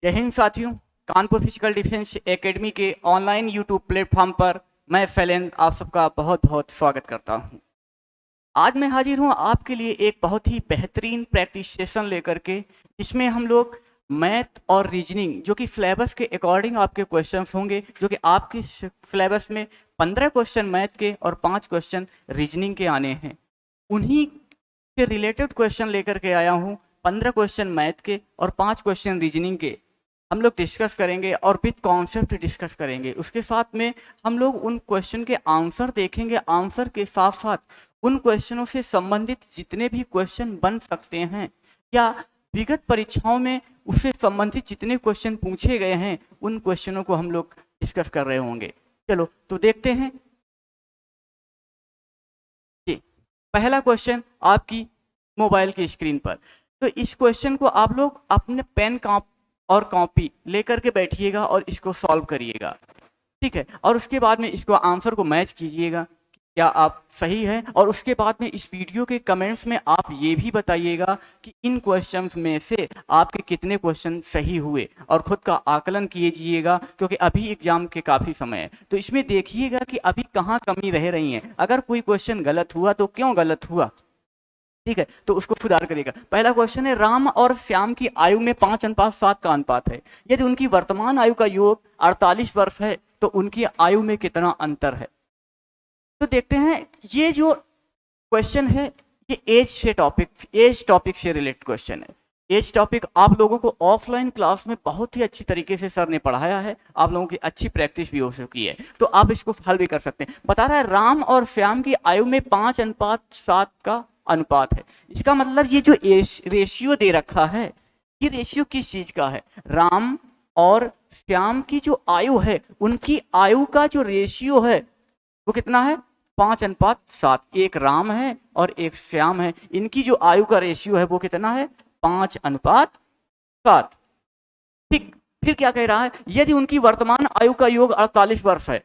जय हिंद साथियों, Kanpur physical defence academy के ऑनलाइन यूट्यूब प्लेटफॉर्म पर मैं शैलेंद्र आप सबका बहुत बहुत स्वागत करता हूं। आज मैं हाजिर हूं आपके लिए एक बहुत ही बेहतरीन प्रैक्टिस सेशन लेकर के, जिसमें हम लोग मैथ और रीजनिंग जो कि सिलेबस के अकॉर्डिंग आपके क्वेश्चंस होंगे, जो कि आपके सिलेबस में 15 क्वेश्चन मैथ के और 5 क्वेश्चन रीजनिंग के आने हैं। उन्हीं के रिलेटेड क्वेश्चन लेकर के आया हूं। 15 क्वेश्चन मैथ के और 5 क्वेश्चन रीजनिंग के हम लोग डिस्कस करेंगे और विथ कॉन्सेप्ट डिस्कस करेंगे। उसके साथ में हम लोग उन क्वेश्चन के आंसर देखेंगे। आंसर के साथ साथ उन क्वेश्चनों से संबंधित जितने भी क्वेश्चन बन सकते हैं या विगत परीक्षाओं में उससे संबंधित जितने क्वेश्चन पूछे गए हैं, उन क्वेश्चनों को हम लोग डिस्कस कर रहे होंगे। चलो तो देखते हैं। पहला क्वेश्चन आपकी मोबाइल की स्क्रीन पर। तो इस क्वेश्चन को आप लोग अपने पेन और कॉपी लेकर के बैठिएगा और इसको सॉल्व करिएगा, ठीक है। और उसके बाद में इसको आंसर को मैच कीजिएगा क्या आप सही है। और उसके बाद में इस वीडियो के कमेंट्स में आप ये भी बताइएगा कि इन क्वेश्चंस में से आपके कितने क्वेश्चन सही हुए, और खुद का आकलन कीजिएगा, क्योंकि अभी एग्जाम के काफ़ी समय है। तो इसमें देखिएगा कि अभी कहाँ कमी रह रही है। अगर कोई क्वेश्चन गलत हुआ तो क्यों गलत हुआ, ठीक है, तो उसको सुधार करिएगा। पहला क्वेश्चन है, राम और श्याम की आयु में 5:7 का अनुपात है। यदि उनकी वर्तमान आयु का योग 48 वर्ष है तो उनकी आयु में कितना अंतर है। तो देखते हैं, ये जो क्वेश्चन है ये एज टॉपिक से रिलेटेड क्वेश्चन है। एज टॉपिक आप लोगों को ऑफलाइन क्लास में बहुत ही अच्छी तरीके से सर ने पढ़ाया है, आप लोगों की अच्छी प्रैक्टिस भी हो चुकी है, तो आप इसको हल भी कर सकते हैं। बता रहा है राम और श्याम की आयु में 5:7 का अनुपात है। इसका मतलब ये जो रेशियो दे रखा है, ये रेशियो किस चीज का है। राम और श्याम की जो आयु है, उनकी आयु का जो रेशियो है वो कितना है, 5:7। एक राम है और एक श्याम है, इनकी जो आयु का रेशियो है वो कितना है, 5:7। ठीक, फिर क्या कह रहा है, यदि उनकी वर्तमान आयु का योग 48 वर्ष है।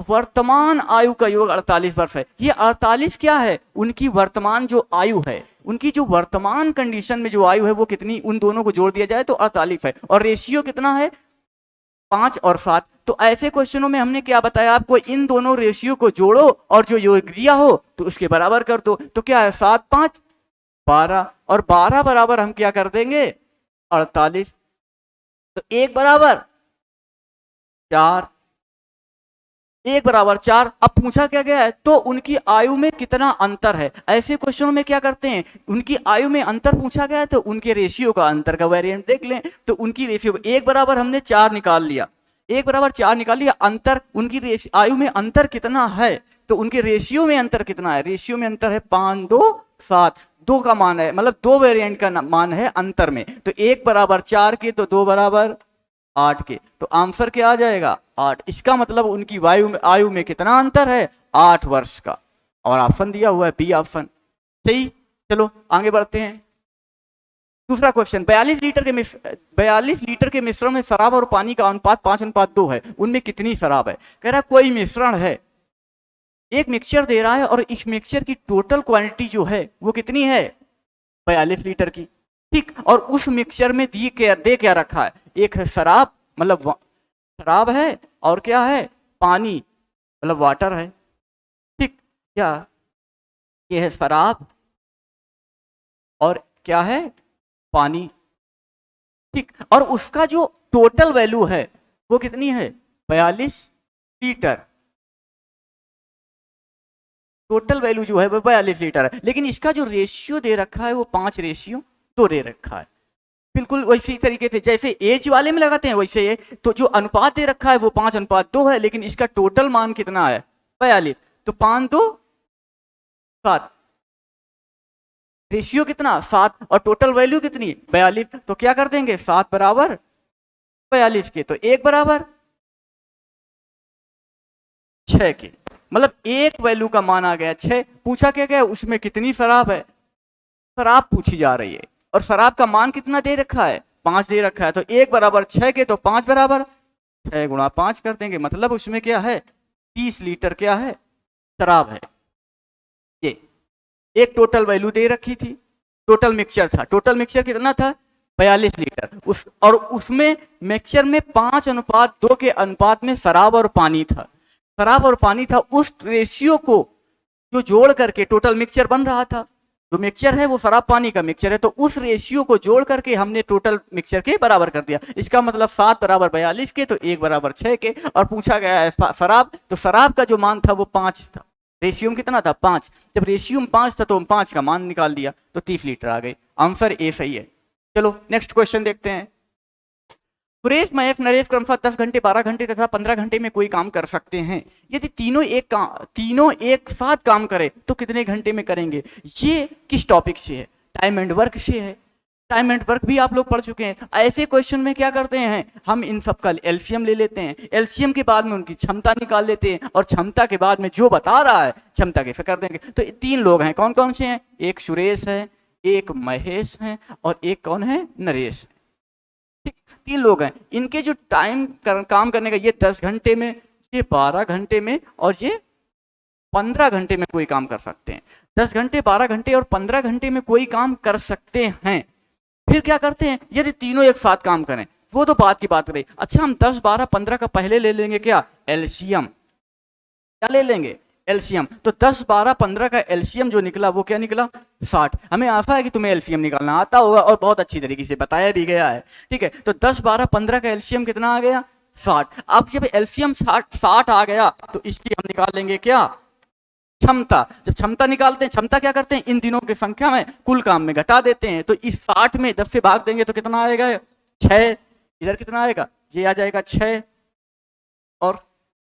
वर्तमान आयु का योग 48 वर्ष है। ये 48 क्या है, उनकी वर्तमान जो आयु है, उनकी जो वर्तमान कंडीशन में जो आयु है वो कितनी, उन दोनों को जोड़ दिया जाए तो 48 है। और रेशियो कितना है, 5 और 7। तो ऐसे क्वेश्चनों में हमने क्या बताया आपको, इन दोनों रेशियो को जोड़ो और जो योग दिया हो तो उसके बराबर कर दो। तो क्या है, 7 5 12, और 12 बराबर हम क्या कर देंगे, 48। तो 1 बराबर 4, 1 बराबर 4। अब पूछा क्या गया है, तो उनकी आयु में कितना अंतर है। ऐसे क्वेश्चनों में क्या करते हैं, उनकी आयु में अंतर पूछा गया है तो उनके रेशियो का अंतर का वेरिएंट देख लें। तो उनकी रेशियो 1 बराबर हमने 4 निकाल लिया, 1 बराबर 4 निकाल लिया। अंतर, उनकी आयु में अंतर कितना है, तो उनके रेशियो में अंतर कितना है, रेशियो में अंतर है 5 2 7। 2 का मान है, मतलब 2 वेरिएंट का मान है अंतर में। तो 1 बराबर 4 के तो 2 बराबर 8 के, तो आंसर क्या आ जाएगा, 8। इसका मतलब उनकी आयु में कितना अंतर है, 8 वर्ष का। और ऑप्शन दिया हुआ है बी ऑप्शन सही। चलो आगे बढ़ते हैं। दूसरा क्वेश्चन, 42 लीटर के मिश्रण में शराब और पानी का अनुपात 5:2 है, उनमें कितनी शराब है। कह रहा कोई मिश्रण है, एक मिक्सचर दे रहा है और इस मिक्सचर की टोटल क्वांटिटी जो है वो कितनी है, 42 लीटर की, ठीक। और उस मिक्सचर में दे क्या रखा है, एक है शराब, मतलब शराब है, और क्या है, पानी, मतलब वाटर है, ठीक। क्या ये है शराब और क्या है, पानी, ठीक। और उसका जो टोटल वैल्यू है वो कितनी है, 42 लीटर। टोटल वैल्यू जो है वो 42 लीटर है, लेकिन इसका जो रेशियो दे रखा है वो 5:2 दे रखा है। बिल्कुल वैसे ही तरीके से जैसे एज वाले में लगाते हैं वैसे ये, तो जो अनुपात दे रखा है वो 5:2 है, लेकिन इसका टोटल मान कितना है, 42। तो 5 2 7, रेशियो कितना 7 और टोटल वैल्यू कितनी 42। तो क्या कर देंगे, 7 बराबर 42 के, तो 1 बराबर 6 के, मतलब एक वैल्यू का मान आ गया 6। पूछा क्या गया, उसमें कितनी शराब है, शराब पूछी जा रही है, और शराब का मान कितना दे रखा है, 5 दे रखा है। तो 1 बराबर 6 के, तो 5 बराबर 6 गुणा 5 कर देंगे, मतलब उसमें क्या है, 30 लीटर क्या है, शराब है। ये एक टोटल वैल्यू दे रखी थी, टोटल मिक्सचर था, टोटल मिक्सचर कितना था, 42 लीटर। और उसमें मिक्सचर में 5:2 के अनुपात में शराब और पानी था। शराब और पानी था, उस रेशियो को जो जोड़ करके टोटल मिक्सचर बन रहा था। जो मिक्सचर है वो शराब पानी का मिक्सचर है, तो उस रेशियो को जोड़ करके हमने टोटल मिक्सचर के बराबर कर दिया। इसका मतलब 7 बराबर 42 के, तो 1 बराबर 6 के। और पूछा गया है शराब, तो शराब का जो मान था वो 5 था। रेशियो कितना था? 5। जब रेशियो 5 था तो हम 5 का मान निकाल दिया, तो 30 लीटर आ गई। आंसर ए सही है। चलो नेक्स्ट क्वेश्चन देखते हैं। सुरेश, महेश, नरेश क्रमशः 10 घंटे, 12 घंटे तथा 15 घंटे में कोई काम कर सकते हैं। यदि तीनों एक साथ काम करें तो कितने घंटे में करेंगे? ये किस टॉपिक से है? टाइम एंड वर्क से है। टाइम एंड वर्क भी आप लोग पढ़ चुके हैं। ऐसे क्वेश्चन में क्या करते हैं, हम इन सब का एलसीएम ले लेते हैं, एलसीएम के बाद में उनकी क्षमता निकाल लेते हैं, और क्षमता के बाद में जो बता रहा है क्षमता के फिर कर देंगे। तो 3 लोग हैं, कौन कौन से हैं? एक सुरेश है, एक महेश है, और एक कौन है? नरेश। 3 लोग हैं। इनके जो काम करने का, ये 10 घंटे में, ये 12 घंटे में, और ये 15 घंटे में कोई काम कर सकते हैं। 10 घंटे, 12 घंटे और 15 घंटे में कोई काम कर सकते हैं। फिर क्या करते हैं, यदि तीनों एक साथ काम करें, वो तो बात की बात रही। अच्छा, हम 10, 12, 15 का पहले ले लेंगे क्या? एलसीएम। क्या ले लेंगे? एलसीएम। तो 10, 12, 15 का एलसीएम जो निकला वो क्या निकला? 60। हमें आशा है कि तुम्हें एलसीएम निकालना आता होगा और बहुत अच्छी तरीके से बताया भी गया है। ठीक है, तो 10, 12, 15 का एलसीएम कितना आ गया? 60। अब जब एलसीएम 60 आ गया तो इसकी हम निकाल लेंगे क्या? क्षमता। जब क्षमता निकालते हैं, क्षमता क्या करते हैं, इन दिनों की संख्या में कुल काम में घटा देते हैं। तो इस 60 में 10 से भाग देंगे तो कितना आएगा? 6। इधर कितना आएगा? ये आ जाएगा 6, और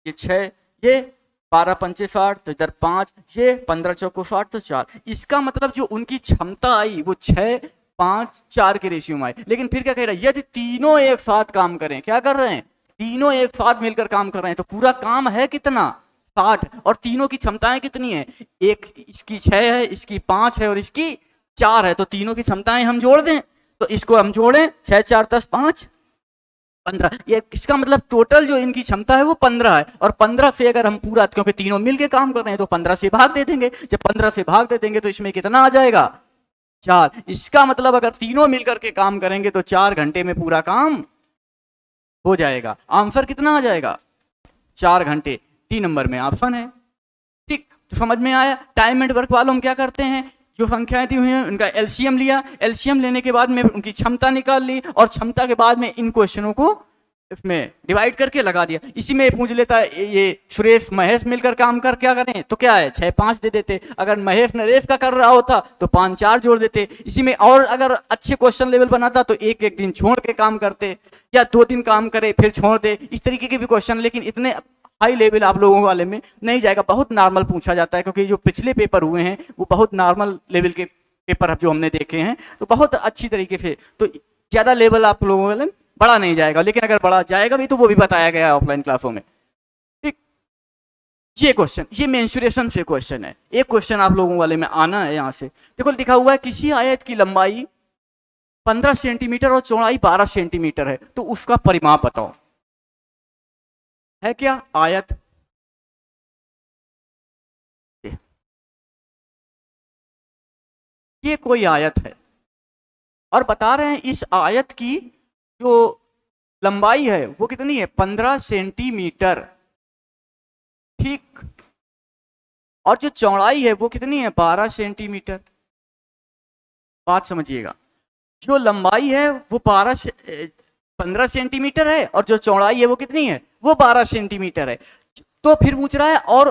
ये 6, ये 12 पंचे 60, तो इधर 5, ये 15 चौको 60, तो 4। इसका मतलब जो उनकी क्षमता आई वो 6, 5, 4 के रेशियो में आई। लेकिन फिर क्या कह रहा है, यदि तीनों एक साथ काम करें, क्या कर रहे हैं? तीनों एक साथ मिलकर काम कर रहे हैं, तो पूरा काम है कितना? 60। और तीनों की क्षमताएं कितनी है? एक इसकी 6 है, इसकी 5 है, और इसकी 4 है। तो तीनों की क्षमताएं हम जोड़ दें, तो इसको हम जोड़ें, 6, 4, 10, 5, 15। ये इसका मतलब टोटल जो इनकी क्षमता है वो 15 है। और 15 से अगर हम पूरा, क्योंकि तीनों मिलके काम कर रहे हैं, तो 15 से भाग दे देंगे। जब 15 से भाग दे देंगे तो इसमें कितना आ जाएगा? 4। इसका मतलब अगर तीनों मिलकर के काम करेंगे तो 4 घंटे में पूरा काम हो जाएगा। आंसर कितना आ जाएगा? 4 घंटे। 3 नंबर में ऑप्शन है। ठीक, तो समझ में आया। टाइम एंड वर्क वालों हम क्या करते हैं, जो संख्याएं दी हुई हैं उनका एलसीएम लिया, एलसीएम लेने के बाद में उनकी क्षमता निकाल ली, और क्षमता के बाद में इन क्वेश्चनों को इसमें डिवाइड करके लगा दिया। इसी में पूछ लेता है ये सुरेश महेश मिलकर काम कर क्या करें, तो क्या है 6, 5 दे देते। अगर महेश नरेश का कर रहा होता तो 5, 4 जोड़ देते। इसी में और अगर अच्छे क्वेश्चन लेवल बनाता तो एक एक दिन छोड़ के काम करते, या 2 दिन काम करे फिर छोड़ दे, इस तरीके के भी क्वेश्चन। लेकिन इतने हाई लेवल आप लोगों वाले में नहीं जाएगा, बहुत नॉर्मल पूछा जाता है। क्योंकि जो पिछले पेपर हुए हैं वो बहुत नॉर्मल लेवल के पेपर जो हमने देखे हैं, तो बहुत अच्छी तरीके से, तो ज़्यादा लेवल आप लोगों वाले में बड़ा नहीं जाएगा। लेकिन अगर बड़ा जाएगा भी तो वो भी बताया गया है ऑफलाइन क्लासों में। ठीक, ये क्वेश्चन, ये मेंसुरेशन से क्वेश्चन है। एक क्वेश्चन आप लोगों वाले में आना है। यहाँ से देखो लिखा हुआ है, किसी आयत की लंबाई 15 सेंटीमीटर और चौड़ाई 12 सेंटीमीटर है, तो उसका परिमाप बताओ। है क्या आयत? ये कोई आयत है, और बता रहे हैं इस आयत की जो लंबाई है वो कितनी है? 15 सेंटीमीटर। ठीक, और जो चौड़ाई है वो कितनी है? 12 सेंटीमीटर। बात समझिएगा, जो लंबाई है वो 15 सेंटीमीटर है, और जो चौड़ाई है वो कितनी है? वो 12 सेंटीमीटर है। तो फिर पूछ रहा है, और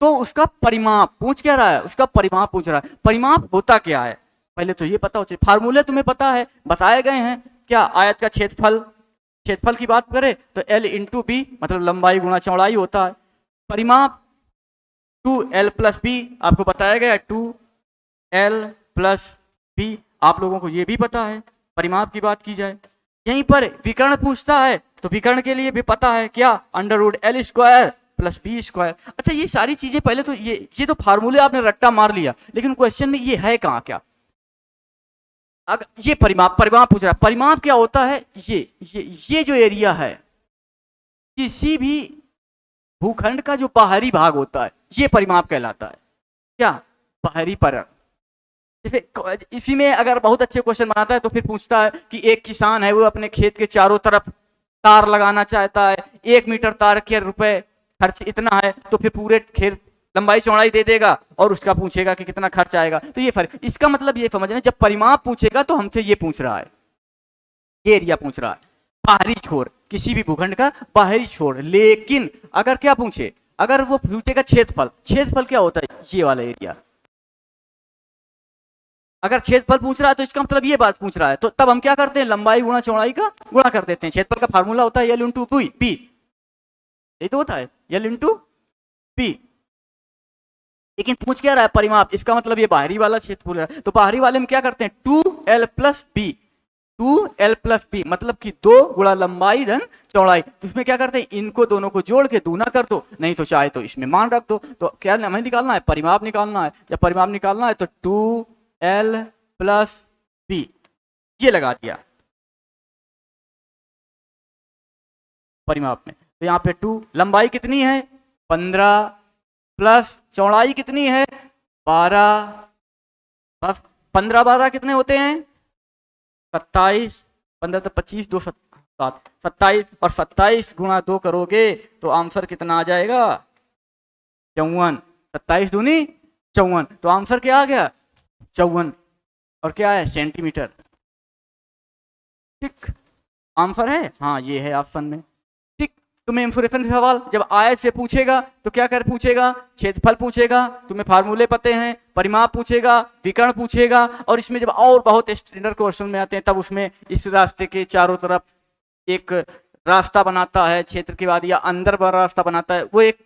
तो उसका परिमाप पूछ क्या रहा है? उसका परिमाप पूछ रहा है। परिमाप होता क्या है पहले तो ये पता हो चाहिए। फार्मूले तुम्हें पता है, बताए गए हैं। क्या आयत का क्षेत्रफल की बात करें तो L इंटू बी, मतलब लंबाई गुणा चौड़ाई होता है। परिमाप 2L प्लस बी, आपको बताया गया 2L प्लस बी। आप लोगों को ये भी पता है परिमाप की बात की जाए। यहीं पर विकर्ण पूछता है तो विकर्ण के लिए भी पता है क्या? √L² plus B square. अच्छा, ये सारी चीजें पहले तो ये तो फार्मूले आपने रट्टा मार लिया, लेकिन क्वेश्चन में ये है कहाँ क्या? अगर ये परिमाप पूछ रहा है, परिमाप क्या होता है? ये जो एरिया है, किसी भी भूखंड का जो बाहरी भाग होता है, ये परिमाप कहलाता है। क्या? बाहरी परत। जैसे इसी में अगर बहुत अच्छे क्वेश्चन बनाता है तो फिर पूछता है कि एक किसान है, वो अपने खेत के चारों तरफ तार लगाना चाहता है, 1 मीटर तार के रुपए खर्च इतना है, तो फिर पूरे खेत लंबाई चौड़ाई दे देगा और उसका पूछेगा कि कितना खर्च आएगा। तो ये फर्क, इसका मतलब ये समझना, जब परिमाप पूछेगा तो हमसे ये पूछ रहा है, ये एरिया पूछ रहा है, बाहरी छोर, किसी भी भूखंड का बाहरी छोर। लेकिन अगर क्या पूछे, अगर वो पूछेगा क्षेत्रफल, क्षेत्रफल क्या होता है, ये वाला एरिया। अगर क्षेत्रफल पूछ रहा है तो इसका मतलब ये बात पूछ रहा है, तो तब हम क्या करते हैं, लंबाई गुणा चौड़ाई का गुणा कर देते हैं। क्षेत्रफल का फार्मूला होता है एल इंटू पी, यही तो होता है, एल इंटू पी। लेकिन पूछ क्या रहा है, परिमाप, इसका मतलब ये बाहरी वाला क्षेत्रफल है। तो बाहरी वाले में क्या करते हैं, 2l plus B, 2l plus B मतलब कि 2 गुणा लंबाई धन चौड़ाई। तो इसमें क्या करते हैं, इनको दोनों को जोड़ के दूना कर दो, नहीं तो चाहे तो इसमें मान रख दो। तो क्या हमें निकालना है, परिमाप निकालना है। जब परिमाप निकालना है तो 2l प्लस बी ये लगा दिया परिमाप में। तो यहाँ पे 2, लंबाई कितनी है 15 प्लस चौड़ाई कितनी है 12, बस 15 12 कितने होते हैं 27, 15 तो 25, 2 7 27, और 27 गुणा 2 करोगे तो आंसर कितना आ जाएगा 54, 27 दूनी 54। तो आंसर क्या आ गया 54, और क्या है सेंटीमीटर। ठीक, आंसर है, हाँ ये है ऑप्शन में। ठीक, तुम्हें इंफॉर्मेशन सवाल जब आयत से पूछेगा तो क्या कर पूछेगा, क्षेत्रफल पूछेगा, तुम्हें फार्मूले पते हैं, परिमाप पूछेगा, विकर्ण पूछेगा, और इसमें जब और बहुत स्टैंडर्ड क्वेश्चन में आते हैं तब उसमें इस रास्ते के चारों तरफ एक रास्ता बनाता है क्षेत्र के बाद, या अंदर बड़ा रास्ता बनाता है, वो एक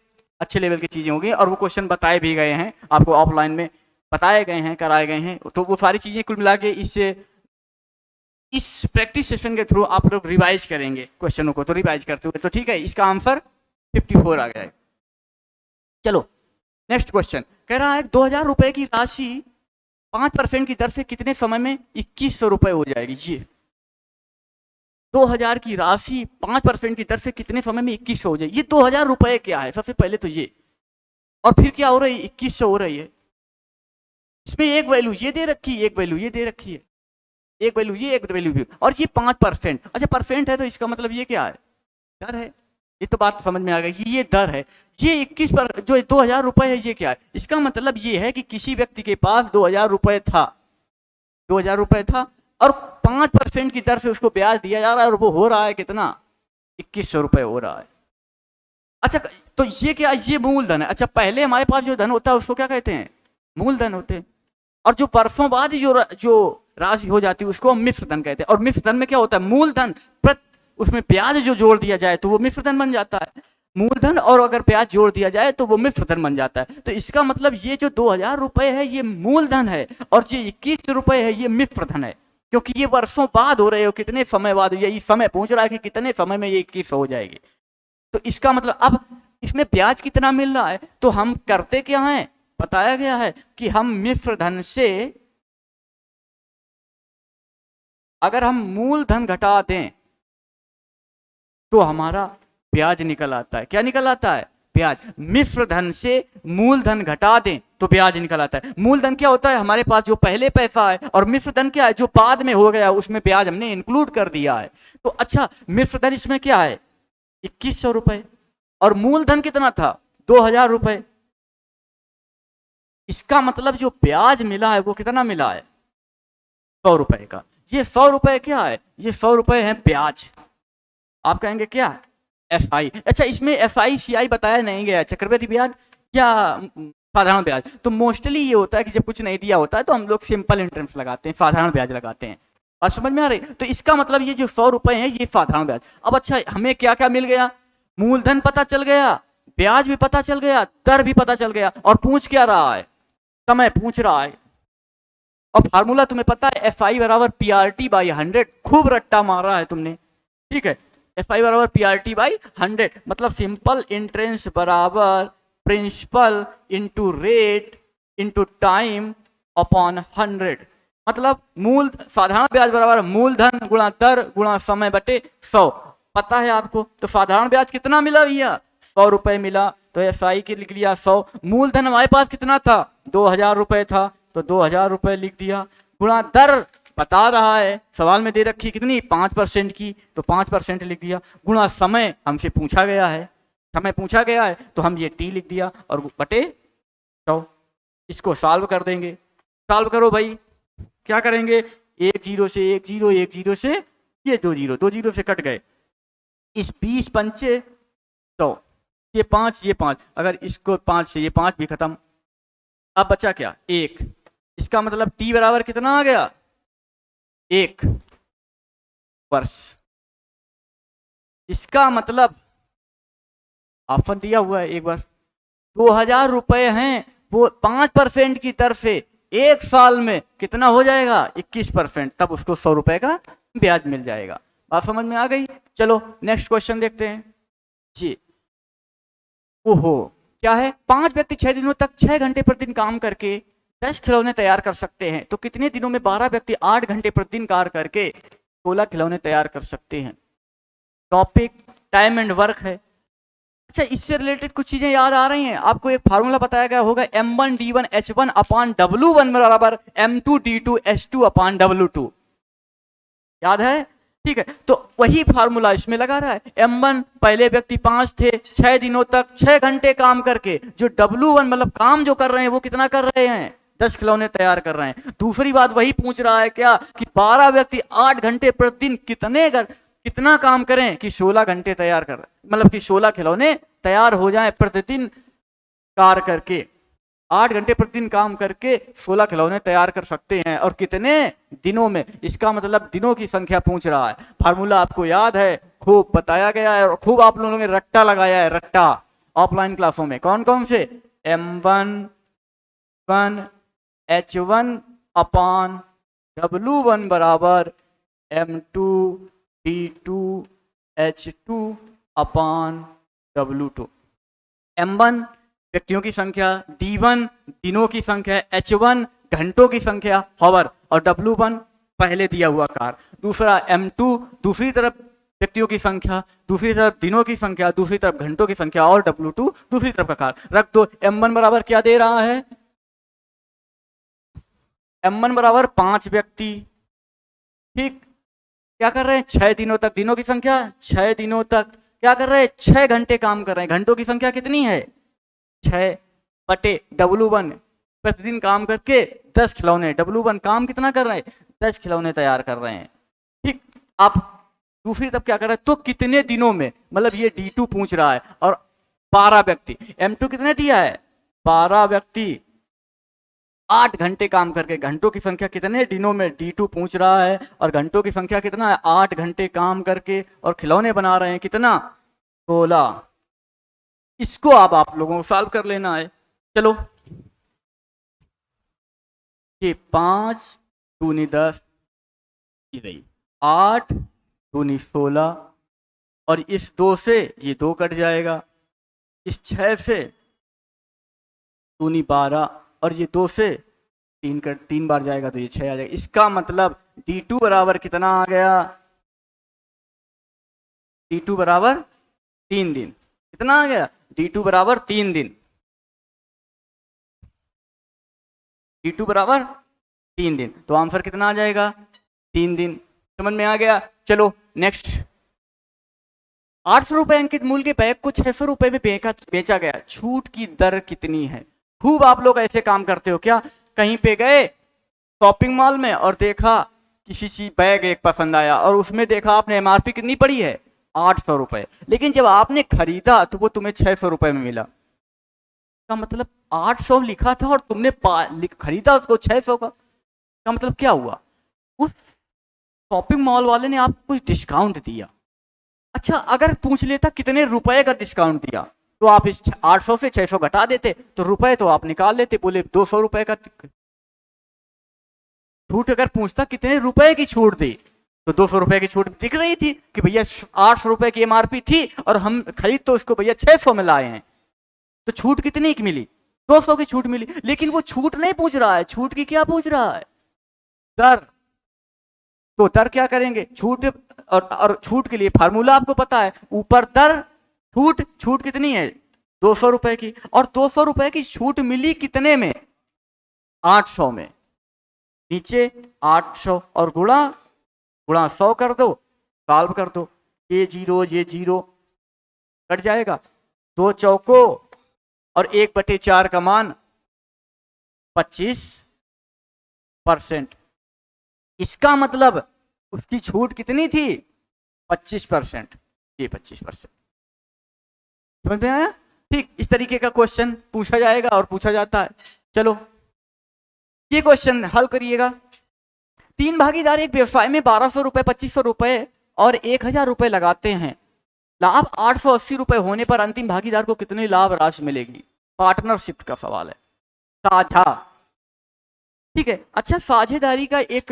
अच्छे लेवल की चीजें होंगी, और वो क्वेश्चन बताए भी गए हैं आपको, ऑफलाइन में बताए गए हैं, कराए गए हैं। तो वो सारी चीजें कुल मिला के इस प्रैक्टिस सेशन के थ्रू आप लोग रिवाइज करेंगे क्वेश्चनों को, तो रिवाइज करते हुए, तो ठीक है, इसका आंसर 54 आ गया है। चलो नेक्स्ट क्वेश्चन कह रहा है 2000 रुपए की राशि 5% की दर से कितने समय में 2100 रुपए हो जाएगी। ये 2000 की राशि 5% की दर से कितने समय में 2100 हो जाएगी। ये 2000 रुपए क्या है, सबसे पहले तो ये, और फिर क्या हो रही है 2100 हो रही है। इसमें एक वैल्यू ये दे रखी है, एक वैल्यू ये दे रखी है, एक वैल्यू ये, एक वैल्यू भी, और ये 5%। अच्छा परसेंट है तो इसका मतलब ये क्या है, दर है। ये तो बात समझ में आ गई कि ये दर है। ये 21 पर जो 2000 रुपए है ये क्या है, इसका मतलब ये है कि किसी व्यक्ति के पास 2000 रुपए था, 2000 रुपए था, और 5% की दर से उसको ब्याज दिया जा रहा है, और वो हो रहा है कितना 2100 रुपए हो रहा है। अच्छा तो ये क्या, ये मूलधन है। अच्छा पहले हमारे पास जो धन होता है उसको क्या कहते हैं, मूलधन होते हैं, और जो वर्षों बाद जो राशि हो जाती है उसको हम मिश्र धन कहते हैं। और मिश्र धन में क्या होता है, मूलधन उसमें ब्याज जो जोड़ दिया जाए तो वो मिश्र धन बन जाता है, मूलधन और अगर ब्याज जोड़ दिया जाए तो वो मिश्र धन बन जाता है। तो इसका मतलब ये जो 2000 रुपए है ये मूलधन है, और जो 21 रुपए है ये मिश्र धन है, क्योंकि ये वर्षों बाद हो रहे हो, कितने समय बाद, यही समय पूछ रहा है कि कितने समय में ये 21 हो जाएगी। तो इसका मतलब अब इसमें ब्याज कितना मिल रहा है, तो हम करते क्या है, बताया गया है कि हम मिश्र धन से अगर हम मूलधन घटा दें तो हमारा ब्याज निकल आता है। क्या निकल आता है, ब्याज। मिश्र धन से मूलधन घटा दें तो ब्याज निकल आता है। मूलधन क्या होता है, हमारे पास जो पहले पैसा है, और मिश्र धन क्या है, जो बाद में हो गया उसमें ब्याज हमने इंक्लूड कर दिया है। तो अच्छा मिश्र धन इसमें क्या है 2100 रुपए, और मूलधन कितना था 2000 रुपए। इसका मतलब जो ब्याज मिला है वो कितना मिला है 100 रुपए का। ये 100 रुपए क्या है, ये 100 रुपए है ब्याज। आप कहेंगे क्या FI। अच्छा इसमें FI CI बताया नहीं गया, चक्रवृद्धि ब्याज या साधारण ब्याज। तो मोस्टली ये होता है कि जब कुछ नहीं दिया होता है तो हम लोग सिंपल इंटरेस्ट लगाते हैं, साधारण ब्याज लगाते हैं। बात समझ में आ रही। तो इसका मतलब ये जो 100 रुपए है ये साधारण ब्याज। अब अच्छा हमें क्या क्या मिल गया, मूलधन पता चल गया, ब्याज भी पता चल गया, दर भी पता चल गया, और पूछ क्या रहा है, समय पूछ रहा है। और फार्मूला तुम्हें पता है FI बराबर PRT/100। खूब रट्टा मारा है तुमने, ठीक है। FI बराबर PRT/100 मतलब सिंपल इंटरेस्ट बराबर principal into rate into time upon 100। मतलब मूल साधारण ब्याज बराबर मूलधन गुणा दर गुणा समय बटे 100। पता है आपको। तो साधारण ब्याज कितना मिला भैया 100 रुपए मिला, तो FI के लिख लिया 100। मूलधन हमारे पास कितना था 2000 रुपए था, तो 2000 रुपये लिख दिया, गुणा दर बता रहा है, सवाल में दे रखी कितनी 5% की, तो 5% लिख दिया, गुणा समय हमसे पूछा गया है, समय पूछा गया है तो हम ये टी लिख दिया और बटे 100। इसको सॉल्व कर देंगे, सॉल्व करो भाई, क्या करेंगे, 1 0 से 1 0, 1 0 से ये 2 0, 2 0 से कट गए, इस 20 पंचे 100, ये 5, अगर इसको 5 से ये 5 भी खत्म, अब बचा क्या 1, इसका मतलब टी बराबर कितना आ गया 1 वर्ष। इसका मतलब ऑप्शन दिया हुआ है एक बार, 2000 रुपए हैं, वो 5% की दर से 1 साल में कितना हो जाएगा 21%, तब उसको 100 रुपए का ब्याज मिल जाएगा। बात समझ में आ गई? चलो नेक्स्ट क्वेश्चन देखते हैं जी। ओहो, क्या है, 5 व्यक्ति 6 दिनों तक 6 घंटे प्रतिदिन काम करके 10 खिलौने तैयार कर सकते हैं, तो कितने दिनों में 12 व्यक्ति 8 घंटे प्रतिदिन कार्य करके 16 खिलौने तैयार कर सकते हैं। टॉपिक टाइम एंड वर्क है। अच्छा, इससे रिलेटेड कुछ चीजें याद आ रही हैं आपको? एक फार्मूला बताया गया होगा, M1D1H1 अपान W1 बराबर M2D2H2 अपान W2, याद है? ठीक है, तो वही फार्मूला इसमें लगा रहा है। M1 पहले व्यक्ति 5 थे, 6 दिनों तक 6 घंटे काम करके, जो W1 मतलब काम जो कर रहे हैं वो कितना कर रहे हैं 10 खिलौने तैयार कर रहे हैं। दूसरी बात वही पूछ रहा है क्या कि 12 व्यक्ति 8 घंटे प्रतिदिन कितना काम करें कि 16 घंटे तैयार कर, मतलब कि 16 खिलौने तैयार हो जाएं प्रतिदिन कार्य करके, 8 घंटे प्रतिदिन काम करके 16 खिलौने तैयार कर सकते हैं, और कितने दिनों में, इसका मतलब दिनों की संख्या पूछ रहा है। फार्मूला आपको याद है, खूब बताया गया है और खूब आप लोगों ने रट्टा लगाया है, रट्टा ऑफलाइन क्लासों में। कौन कौन से, M1H1 अपान W1 बराबर M2D2H2 अपान W2। M1 व्यक्तियों की संख्या, D1 दिनों की संख्या, H1 घंटों की संख्या हॉवर, और W1 पहले दिया हुआ कार। दूसरा M2 दूसरी तरफ व्यक्तियों की संख्या, दूसरी तरफ दिनों की संख्या, दूसरी तरफ घंटों की संख्या, और W2 दूसरी तरफ का कार। रख दो। M1 बराबर क्या दे रहा है, M1 बराबर 5 व्यक्ति, ठीक, क्या कर रहे हैं 6 दिनों तक, दिनों की संख्या 6 दिनों तक क्या कर रहे हैं 6 घंटे काम कर रहे हैं, घंटों की संख्या कितनी है 6 बटे W1 प्रतिदिन काम करके 10 खिलौने, W1 काम कितना कर रहे हैं 10 खिलौने तैयार कर रहे हैं, ठीक। आप दूसरी तरफ क्या कर रहे हैं, तो कितने दिनों में, मतलब ये D2 पूछ रहा है, और 12 व्यक्ति, M2 कितने दिया है 12 व्यक्ति 8 घंटे काम करके, घंटों की संख्या कितने दिनों में D2 पूछ रहा है, और घंटों की संख्या कितना है 8 घंटे काम करके, और खिलौने बना रहे हैं कितना 16। इसको आप लोगों को सॉल्व कर लेना है। चलो, ये 5 दूनी 10, 8 दूनी 16, और इस 2 से ये 2 कट जाएगा, इस 6 से दूनी 12, और ये 2 से 3 बार जाएगा तो ये 6 आ जाएगा। इसका मतलब D2 बराबर कितना आ गया, D2 बराबर 3 दिन। कितना आ गया D2 बराबर 3 दिन, D2 बराबर 3 दिन, तो आंसर कितना आ जाएगा 3 दिन। समझ में आ गया? चलो नेक्स्ट। 800 रुपए अंकित मूल्य के बैग को 600 रुपए में बेचा गया, छूट की दर कितनी है? खूब आप लोग ऐसे काम करते हो क्या, कहीं पे गए शॉपिंग मॉल में और देखा किसी चीज बैग एक पसंद आया, और उसमें देखा आपने MRP कितनी पड़ी है 800 रुपए, लेकिन जब आपने खरीदा तो वो तुम्हें 600 रुपए में मिला, का मतलब 800 लिखा था और तुमने खरीदा उसको 600 का मतलब क्या हुआ, उस शॉपिंग मॉल वाले ने आपको कुछ डिस्काउंट दिया। अच्छा, अगर पूछ लेता कितने रुपए का डिस्काउंट दिया, तो आप इस 800 से 600 घटा देते, तो रुपए तो आप निकाल लेते, बोले 200 रुपए का छूट। अगर पूछता कितने रुपए की छूट दी, तो 200 रुपए की छूट दिख रही थी कि भैया 800 रुपए की MRP थी और हम खरीद तो उसको भैया 600 में लाए हैं, तो छूट कितनी की मिली 200 की छूट मिली। लेकिन वो छूट नहीं पूछ रहा है, छूट की क्या पूछ रहा है दर। तो दर क्या करेंगे, छूट और छूट के लिए फार्मूला आपको पता है, ऊपर दर छूट कितनी है 200 रुपए की, और 200 रुपए की छूट मिली कितने में 800 में, नीचे 800 और गुणा 100 कर दो, सॉल्व कर दो, ये जीरो कट जाएगा, 2 चौको और 1/4 का मान 25%। इसका मतलब उसकी छूट कितनी थी? 25%। ये 25%। समझ में आया? ठीक, इस तरीके का क्वेश्चन पूछा जाएगा और पूछा जाता है। चलो ये क्वेश्चन हल करिएगा। 3 भागीदार एक व्यवसाय में 1200 रुपए, 2500 रुपए और 1000 रुपए लगाते हैं। लाभ 880 रुपए होने पर अंतिम भागीदार को कितनी लाभ राशि मिलेगी? पार्टनरशिप का सवाल है, साझा। ठीक है, अच्छा साझेदारी का एक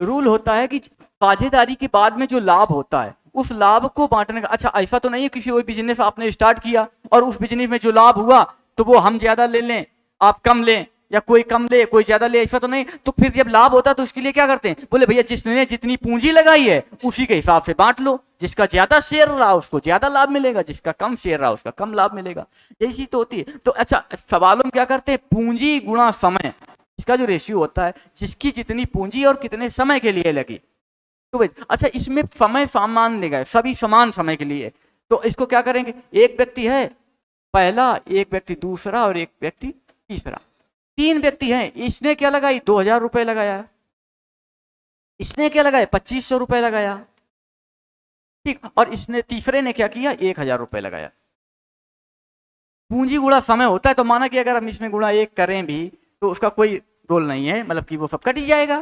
रूल होता है कि साझेदारी के बाद में जो लाभ होता है उस लाभ को बांटने का। अच्छा ऐसा तो नहीं है किसी कोई बिजनेस आपने स्टार्ट किया और उस बिजनेस में जो लाभ हुआ तो वो हम ज्यादा ले लें आप कम लें, या कोई कम ले कोई ज्यादा ले, ऐसा तो नहीं। तो फिर जब लाभ होता है तो उसके लिए क्या करते हैं? बोले भैया जिसने जितनी पूंजी लगाई है उसी के हिसाब से बांट लो, जिसका ज्यादा शेयर रहा उसको ज्यादा लाभ मिलेगा, जिसका कम शेयर रहा उसका कम लाभ मिलेगा। यही चीज तो होती है। तो अच्छा सवालों में क्या करते हैं? पूंजी गुणा समय, इसका जो रेशियो होता है, जिसकी जितनी पूंजी और कितने समय के लिए लगी। तो भाई अच्छा इसमें समय समान लेगा, सभी समान समय के लिए, तो इसको क्या करेंगे? एक व्यक्ति है पहला, एक व्यक्ति दूसरा और एक व्यक्ति तीसरा, 3 व्यक्ति हैं। इसने क्या लगाई? 2000 रुपए लगाया। इसने क्या लगाया? 2500 रुपए लगाया। ठीक, और इसने तीसरे ने क्या किया? 1000 रुपए लगाया। पूंजी गुणा समय होता है तो माना कि अगर हम इसमें गुणा 1 करें भी तो उसका कोई रोल नहीं है, मतलब कि वो सब कट ही जाएगा।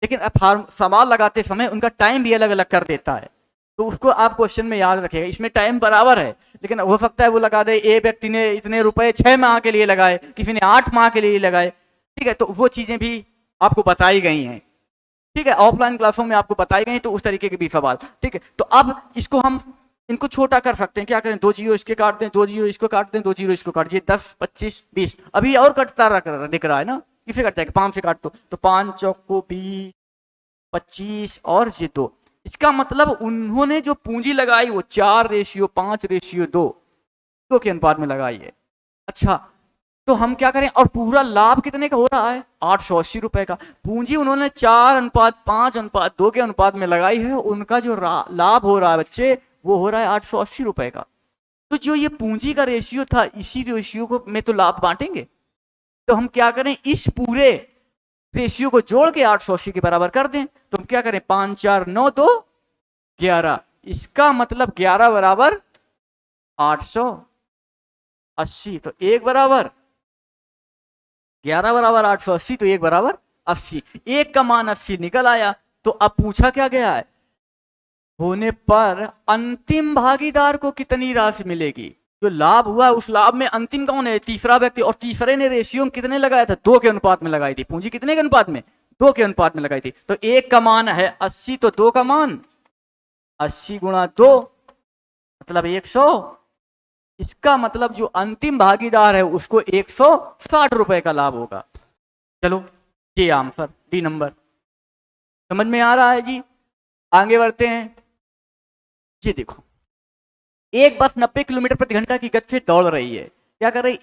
लेकिन अब सवाल लगाते समय उनका टाइम भी अलग अलग कर देता है, तो उसको आप क्वेश्चन में याद रखिएगा। इसमें टाइम बराबर है लेकिन हो सकता है वो लगा दे, ए व्यक्ति ने इतने रुपए 6 माह के लिए लगाए, किसी ने 8 माह के लिए लगाए। ठीक है, तो वो चीजें भी आपको बताई गई हैं। ठीक है, ऑफलाइन क्लासों में आपको बताई गई, तो उस तरीके के भी सवाल। ठीक है, तो अब इसको हम इनको छोटा कर सकते हैं। क्या करें? 2 जीरो इसके काट दें, 2 जीरो इसको काट दें, 2 जीरो इसको काट दिए, 10 25 20। अभी और कटता दिख रहा है ना, किसे कटता है? 5 से काट दो तो 5 चौको 20 25 और ये 2। इसका मतलब उन्होंने जो पूंजी लगाई वो 4:5:2 के अनुपात में लगाई है। अच्छा तो हम क्या करें? और पूरा लाभ कितने का हो रहा है? 880 रुपए का। पूंजी उन्होंने 4:5:2 के अनुपात में लगाई है, उनका जो लाभ हो रहा है बच्चे वो हो रहा है 880 रुपए का। तो जो ये पूंजी का रेशियो था, इसी रेशियो को में तो लाभ बांटेंगे। तो हम क्या करें? इस पूरे रेशियो को जोड़ के 880 के बराबर कर दें। तो हम क्या करें? 5 4 9 2 11। इसका मतलब 11 बराबर 880। तो 1 बराबर 11 बराबर 880, तो 1 बराबर 80। 1 का मान 80 निकल आया। तो अब पूछा क्या गया है? होने पर अंतिम भागीदार को कितनी राशि मिलेगी? जो लाभ हुआ उस लाभ में अंतिम कौन है? तीसरा व्यक्ति। और तीसरे ने रेशियो में कितने लगाया था? 2 के अनुपात में लगाई थी। पूंजी कितने के अनुपात में? 2 के अनुपात में लगाई थी। तो 1 का मान है 80, तो 2 का मान 80 गुणा 2 मतलब 100। इसका मतलब जो अंतिम भागीदार है उसको 160 रुपए का लाभ होगा। चलो ये आंसर डी नंबर समझ में आ रहा है जी। आगे बढ़ते हैं। ये देखो, एक बस 90 किलोमीटर प्रति घंटा की गति से दौड़ रही है। क्या कर रही?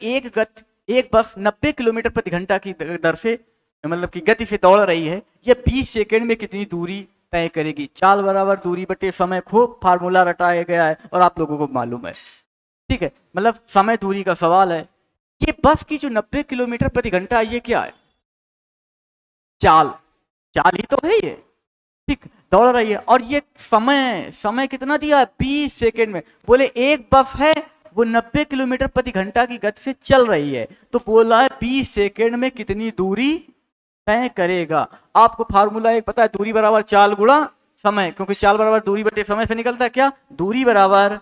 एक बस 90 किलोमीटर प्रति घंटा की दर से, मतलब की गति से दौड़ रही है। यह 20 सेकंड में कितनी दूरी तय करेगी? चाल बराबर दूरी बटे समय, खूब फार्मूला रटाया गया है और आप लोगों को मालूम है। ठीक है, मतलब समय दूरी का सवाल है। ये बस की जो 90 किलोमीटर प्रति घंटा है ये क्या है? चाल ही तो है ये। ठीक, दौड़ रही है और ये समय कितना दिया है? 20 सेकंड में। बोले एक बस है वो 90 किलोमीटर प्रति घंटा की गति से चल रही है, तो बोला है 20 सेकंड में कितनी दूरी तय करेगा। आपको फार्मूला एक पता है, दूरी बराबर चाल गुणा समय, क्योंकि चाल बराबर दूरी बटे समय से निकलता है। क्या? दूरी बराबर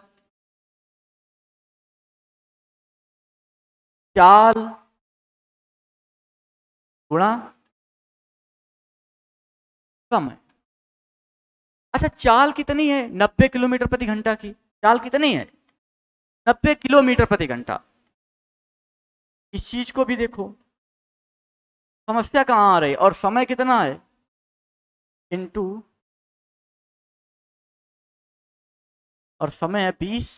चाल गुणा समय। अच्छा चाल कितनी है? 90 किलोमीटर प्रति घंटा की चाल कितनी है? 90 किलोमीटर प्रति घंटा। इस चीज को भी देखो, समस्या कहां आ रही? और समय कितना है? इनटू, और समय है 20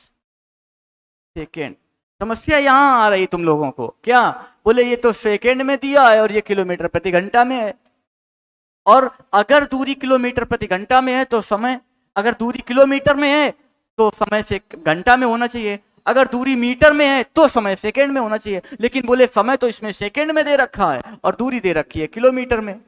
सेकेंड। समस्या यहां आ रही तुम लोगों को। क्या? बोले ये तो सेकेंड में दिया है और ये किलोमीटर प्रति घंटा में है। और अगर दूरी किलोमीटर प्रति घंटा में है तो समय, अगर दूरी किलोमीटर में है तो समय से घंटा में होना चाहिए, अगर दूरी मीटर में है तो समय सेकंड में होना चाहिए। लेकिन बोले समय तो इसमें सेकंड में दे रखा है और दूरी दे रखी है किलोमीटर में,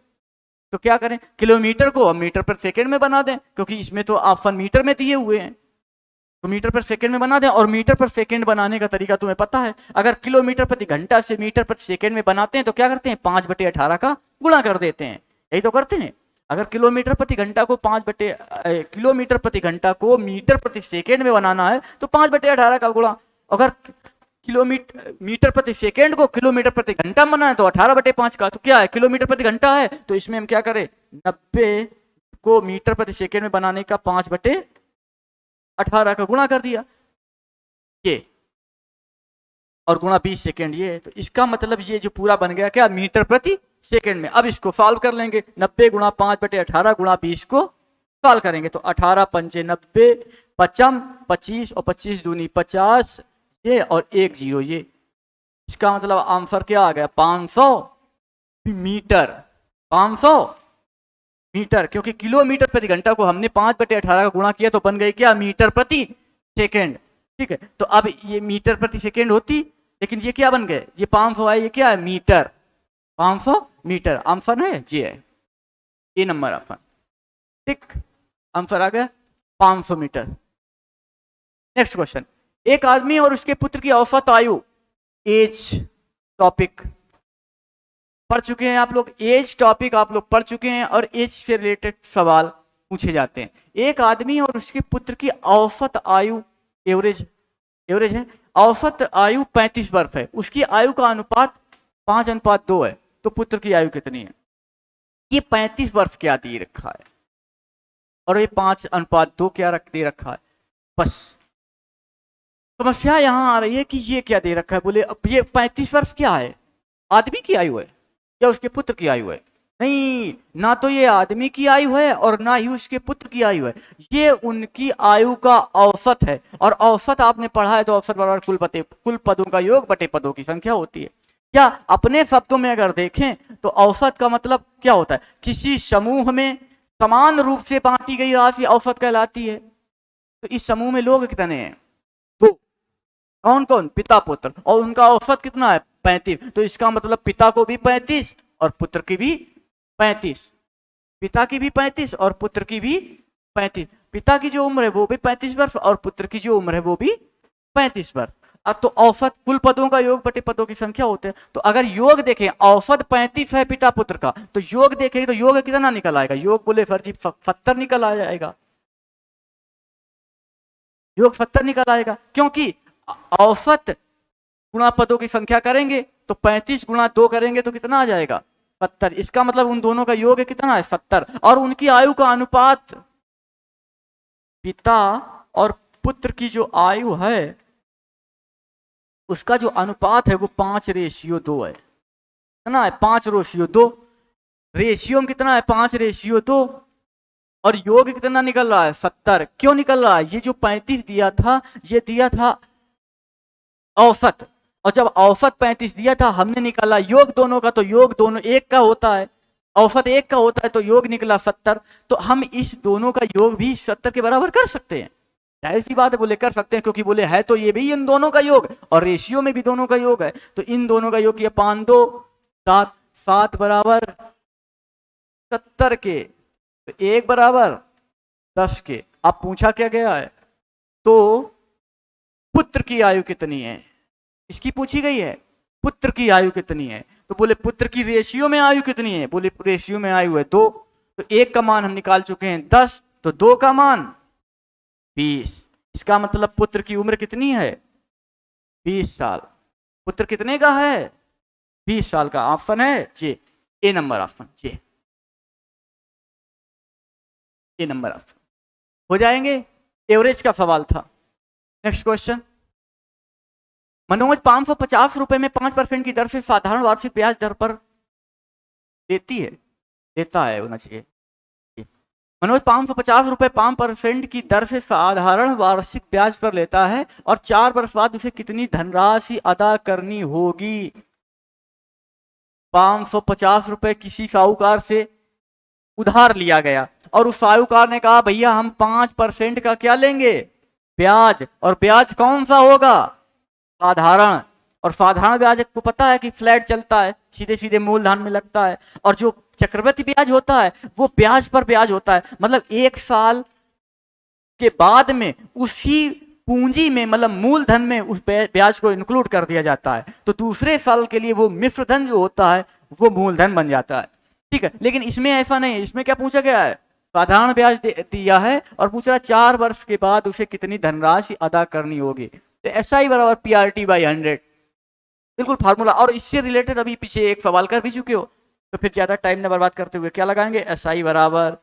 तो क्या करें, किलोमीटर को हम मीटर पर सेकंड में बना दें, क्योंकि इसमें तो ऑप्शन मीटर में दिए हुए हैं, तो मीटर पर सेकंड में बना दें। और मीटर पर सेकंड बनाने का तरीका तुम्हें पता है, अगर किलोमीटर प्रति घंटा से मीटर प्रति सेकंड में बनाते हैं तो क्या करते हैं, 5/18 का गुणा कर देते हैं, यही तो करते हैं। अगर किलोमीटर प्रति घंटा को किलोमीटर प्रति घंटा को मीटर प्रति सेकंड में बनाना है तो 5/18 का गुणा, अगर मीटर प्रति सेकंड को किलोमीटर प्रति घंटा बनाना है तो 18/5 का, तो क्या है, किलोमीटर प्रति घंटा है, तो इसमें हम क्या करें, 90 को मीटर प्रति सेकंड में बनाने का 5/18 का गुणा कर दिया ये, और गुणा 20 सेकेंड ये, तो इसका मतलब ये जो पूरा बन गया क्या, मीटर प्रति सेकेंड में। अब इसको सॉल्व कर लेंगे, 90 गुणा 5/18 गुणा 20 को सॉल्व करेंगे तो 18 पंचे 90, 25 और 25 दूनी 50 ये और 1 0 ये, इसका मतलब आंसर क्या आ गया, 500 मीटर, 500 मीटर, क्योंकि किलोमीटर प्रति घंटा को हमने 5/18 का गुणा किया तो बन गई क्या, मीटर प्रति सेकेंड। ठीक है, तो अब ये मीटर प्रति सेकेंड होती, लेकिन ये क्या बन गए, ये 500 है, ये क्या है, मीटर, 500 मीटर आंसर है, ये है ए नंबर आंसर। ठीक, आंसर आ गया 500 मीटर। नेक्स्ट क्वेश्चन, एक आदमी और उसके पुत्र की औसत आयु, एज टॉपिक पढ़ चुके हैं आप लोग, एज टॉपिक आप लोग पढ़ चुके हैं और एज से रिलेटेड सवाल पूछे जाते हैं। एक आदमी और उसके पुत्र की औसत आयु, एवरेज है, औसत आयु 35 वर्ष है, उसकी आयु का अनुपात 5:2 है, तो पुत्र की आयु कितनी है। ये 35 वर्ष क्या दे रखा है और ये 5:2 क्या दे रखा है, बस समस्या यहां आ रही है कि ये क्या दे रखा है। बोले अब ये 35 वर्ष क्या है, आदमी की आयु है या उसके पुत्र की आयु है, नहीं, ना तो ये आदमी की आयु है और ना ही उसके पुत्र की आयु है, ये उनकी आयु का औसत है। और औसत आपने पढ़ा है तो औसत बराबर कुल पदों का योग बटे पदों की संख्या होती है। क्या अपने शब्दों में अगर देखें तो औसत का मतलब क्या होता है, किसी समूह में समान रूप से बांटी गई राशि औसत कहलाती है। तो इस समूह में लोग कितने हैं, दो, कौन कौन, पिता पुत्र, और उनका औसत कितना है, 35, तो इसका मतलब पिता को भी 35 और पुत्र की भी 35, पिता की भी 35 और पुत्र की भी 35, पिता की जो उम्र है वो भी 35 वर्ष और पुत्र की जो उम्र है वो भी 35 वर्ष। अब तो औसत कुल पदों का योग बटे पदों की संख्या होते हैं, तो अगर योग देखें औसत 35 है पिता पुत्र का, तो योग देखेंगे तो योग कितना निकल आएगा, योग बोले फर्जी 70 निकल आ जाएगा, योग 70 निकल आएगा, क्योंकि औसत गुणा पदों की संख्या करेंगे तो 35 गुणा 2 करेंगे तो कितना आ जाएगा, 70, इसका मतलब उन दोनों का योग है कितना है, 70, और उनकी आयु का अनुपात, पिता और पुत्र की जो आयु है उसका जो अनुपात है वो 5:2 है, कितना है, 5:2, रेशियो में कितना है, 5:2, और योग कितना निकल रहा है, 70। क्यों निकल रहा है, ये जो 35 दिया था ये दिया था औसत, और जब औसत 35 दिया था हमने निकाला योग दोनों का, तो योग दोनों एक का होता है, औसत एक का होता है, तो योग निकला 70, तो हम इस दोनों का योग भी 70 के बराबर कर सकते हैं, जाहिर सी बात है, बोले कर सकते हैं, क्योंकि बोले है तो ये भी इन दोनों का योग और रेशियो में भी दोनों का योग है, तो इन दोनों का योग किया 5 2 7 7 बराबर 70 के, तो 1 बराबर 10 के। अब पूछा क्या गया है, तो पुत्र की आयु कितनी है, इसकी पूछी गई है, पुत्र की आयु कितनी है, तो बोले पुत्र की रेशियो में आयु कितनी है, बोले रेशियो में आयु है 2, तो 1 का मान हम निकाल चुके हैं 10, तो 2 का मान 20, इसका मतलब पुत्र की उम्र कितनी है, 20 साल, पुत्र कितने का है, 20 साल का, ऑप्शन है जे, ए नंबर ऑप्शन जे, ए नंबर ऑप्शन हो जाएंगे। एवरेज का सवाल था। नेक्स्ट क्वेश्चन, मनोज 550 रुपए में 5% की दर से साधारण वार्षिक ब्याज दर पर देता है होना चाहिए, मनोज 550 रुपए 5% की दर से साधारण वार्षिक ब्याज पर लेता है और 4 वर्ष बाद उसे कितनी धनराशि अदा करनी होगी। 550 रुपए किसी साहूकार से उधार लिया गया और उस साहूकार ने कहा भैया हम 5% का क्या लेंगे, ब्याज। और ब्याज कौन सा होगा, साधारण। और साधारण ब्याज को पता है कि फ्लैट चलता है, सीधे सीधे मूलधन में लगता है। और जो चक्रवृद्धि ब्याज होता है वो ब्याज पर ब्याज होता है, मतलब 1 साल के बाद में उसी पूंजी में, मतलब मूलधन में उस ब्याज को इंक्लूड कर दिया जाता है। तो दूसरे साल के लिए वो मिश्रधन जो होता है वो मूलधन बन जाता है। ठीक है, लेकिन इसमें ऐसा नहीं है। इसमें क्या पूछा गया है, साधारण ब्याज दिया है और पूछ रहा 4 वर्ष के बाद उसे कितनी धनराशि अदा करनी होगी। तो SI बराबर PRT/100, बिल्कुल फार्मूला। और इससे रिलेटेड अभी पीछे एक सवाल कर भी चुके हो, तो फिर ज्यादा टाइम न बर्बाद करते हुए क्या लगाएंगे, SI बराबर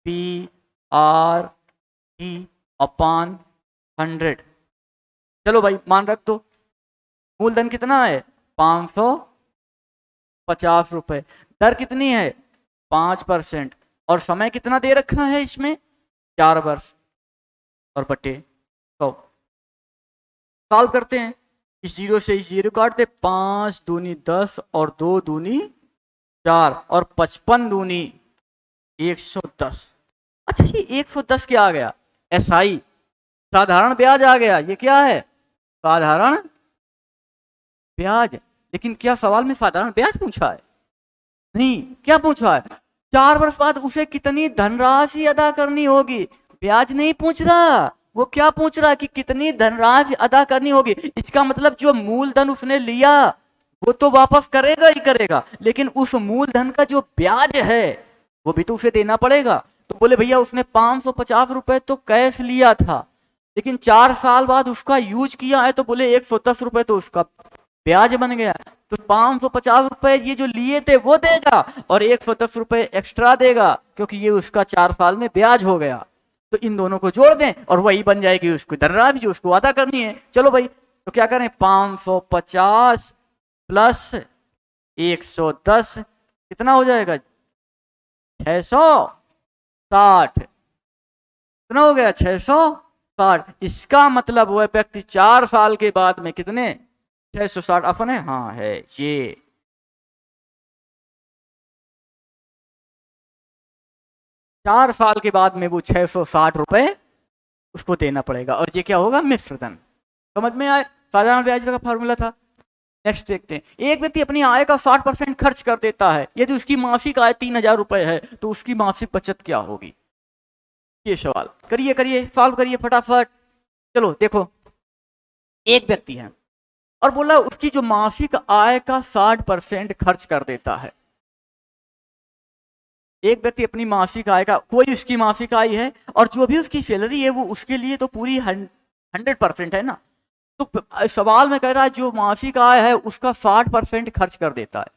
PRT/100। चलो भाई मान रख दो, मूलधन कितना है 550 रुपए, दर कितनी है 5%, और समय कितना दे रखा है इसमें 4 वर्ष, और बटे 100। सॉल्व करते हैं, इस 0 से इस 0 काटते, 5 दूनी 10 और 2 दूनी 4 और 55 दूनी 110। अच्छा ये 110 क्या आ गया, SI साधारण ब्याज आ गया। ये क्या है, साधारण ब्याज। लेकिन क्या सवाल में साधारण ब्याज पूछा है, नहीं। क्या पूछा है, 4 वर्ष बाद उसे कितनी धनराशि अदा करनी होगी, ब्याज नहीं पूछ रहा। वो क्या पूछ रहा है कि कितनी धनराशि अदा करनी होगी। इसका मतलब जो मूलधन उसने लिया वो तो वापस करेगा ही करेगा, लेकिन उस मूलधन का जो ब्याज है वो भी तो उसे देना पड़ेगा। तो बोले भैया उसने 550 रुपए तो कैश लिया था, लेकिन 4 साल बाद उसका यूज किया है, तो बोले 110 रुपए तो उसका ब्याज बन गया। तो 550 रुपए ये जो लिए थे वो देगा और 110 रुपए एक्स्ट्रा देगा, क्योंकि ये उसका 4 साल में ब्याज हो गया। तो इन दोनों को जोड़ दें और वही बन जाएगी उसको धनराशि जो उसको अदा करनी है। चलो भाई, तो क्या करें, 550 प्लस 110 कितना हो जाएगा, 660। कितना हो गया, 660। इसका मतलब वह व्यक्ति 4 साल के बाद में कितने, 660 अपन है, हाँ है ये। चार साल के बाद में वो 660 रुपए उसको देना पड़ेगा, और ये क्या होगा, मिश्रधन। समझ में आए, साधारण ब्याज का फॉर्मूला था। नेक्स्ट देखते हैं, एक व्यक्ति अपनी आय का 60% खर्च कर देता है, यदि उसकी मासिक आय 3000 रुपए है तो उसकी मासिक बचत क्या होगी। ये सवाल करिए करिए, सॉल्व करिए फटाफट। चलो देखो, एक व्यक्ति है और बोला उसकी जो मासिक आय का 60% खर्च कर देता है। एक व्यक्ति अपनी मासिक आय का, कोई उसकी मासिक आय है और जो भी उसकी सैलरी है वो उसके लिए तो पूरी 100% है ना। तो सवाल में कह रहा है जो मासिक आय है उसका 60% खर्च कर देता है।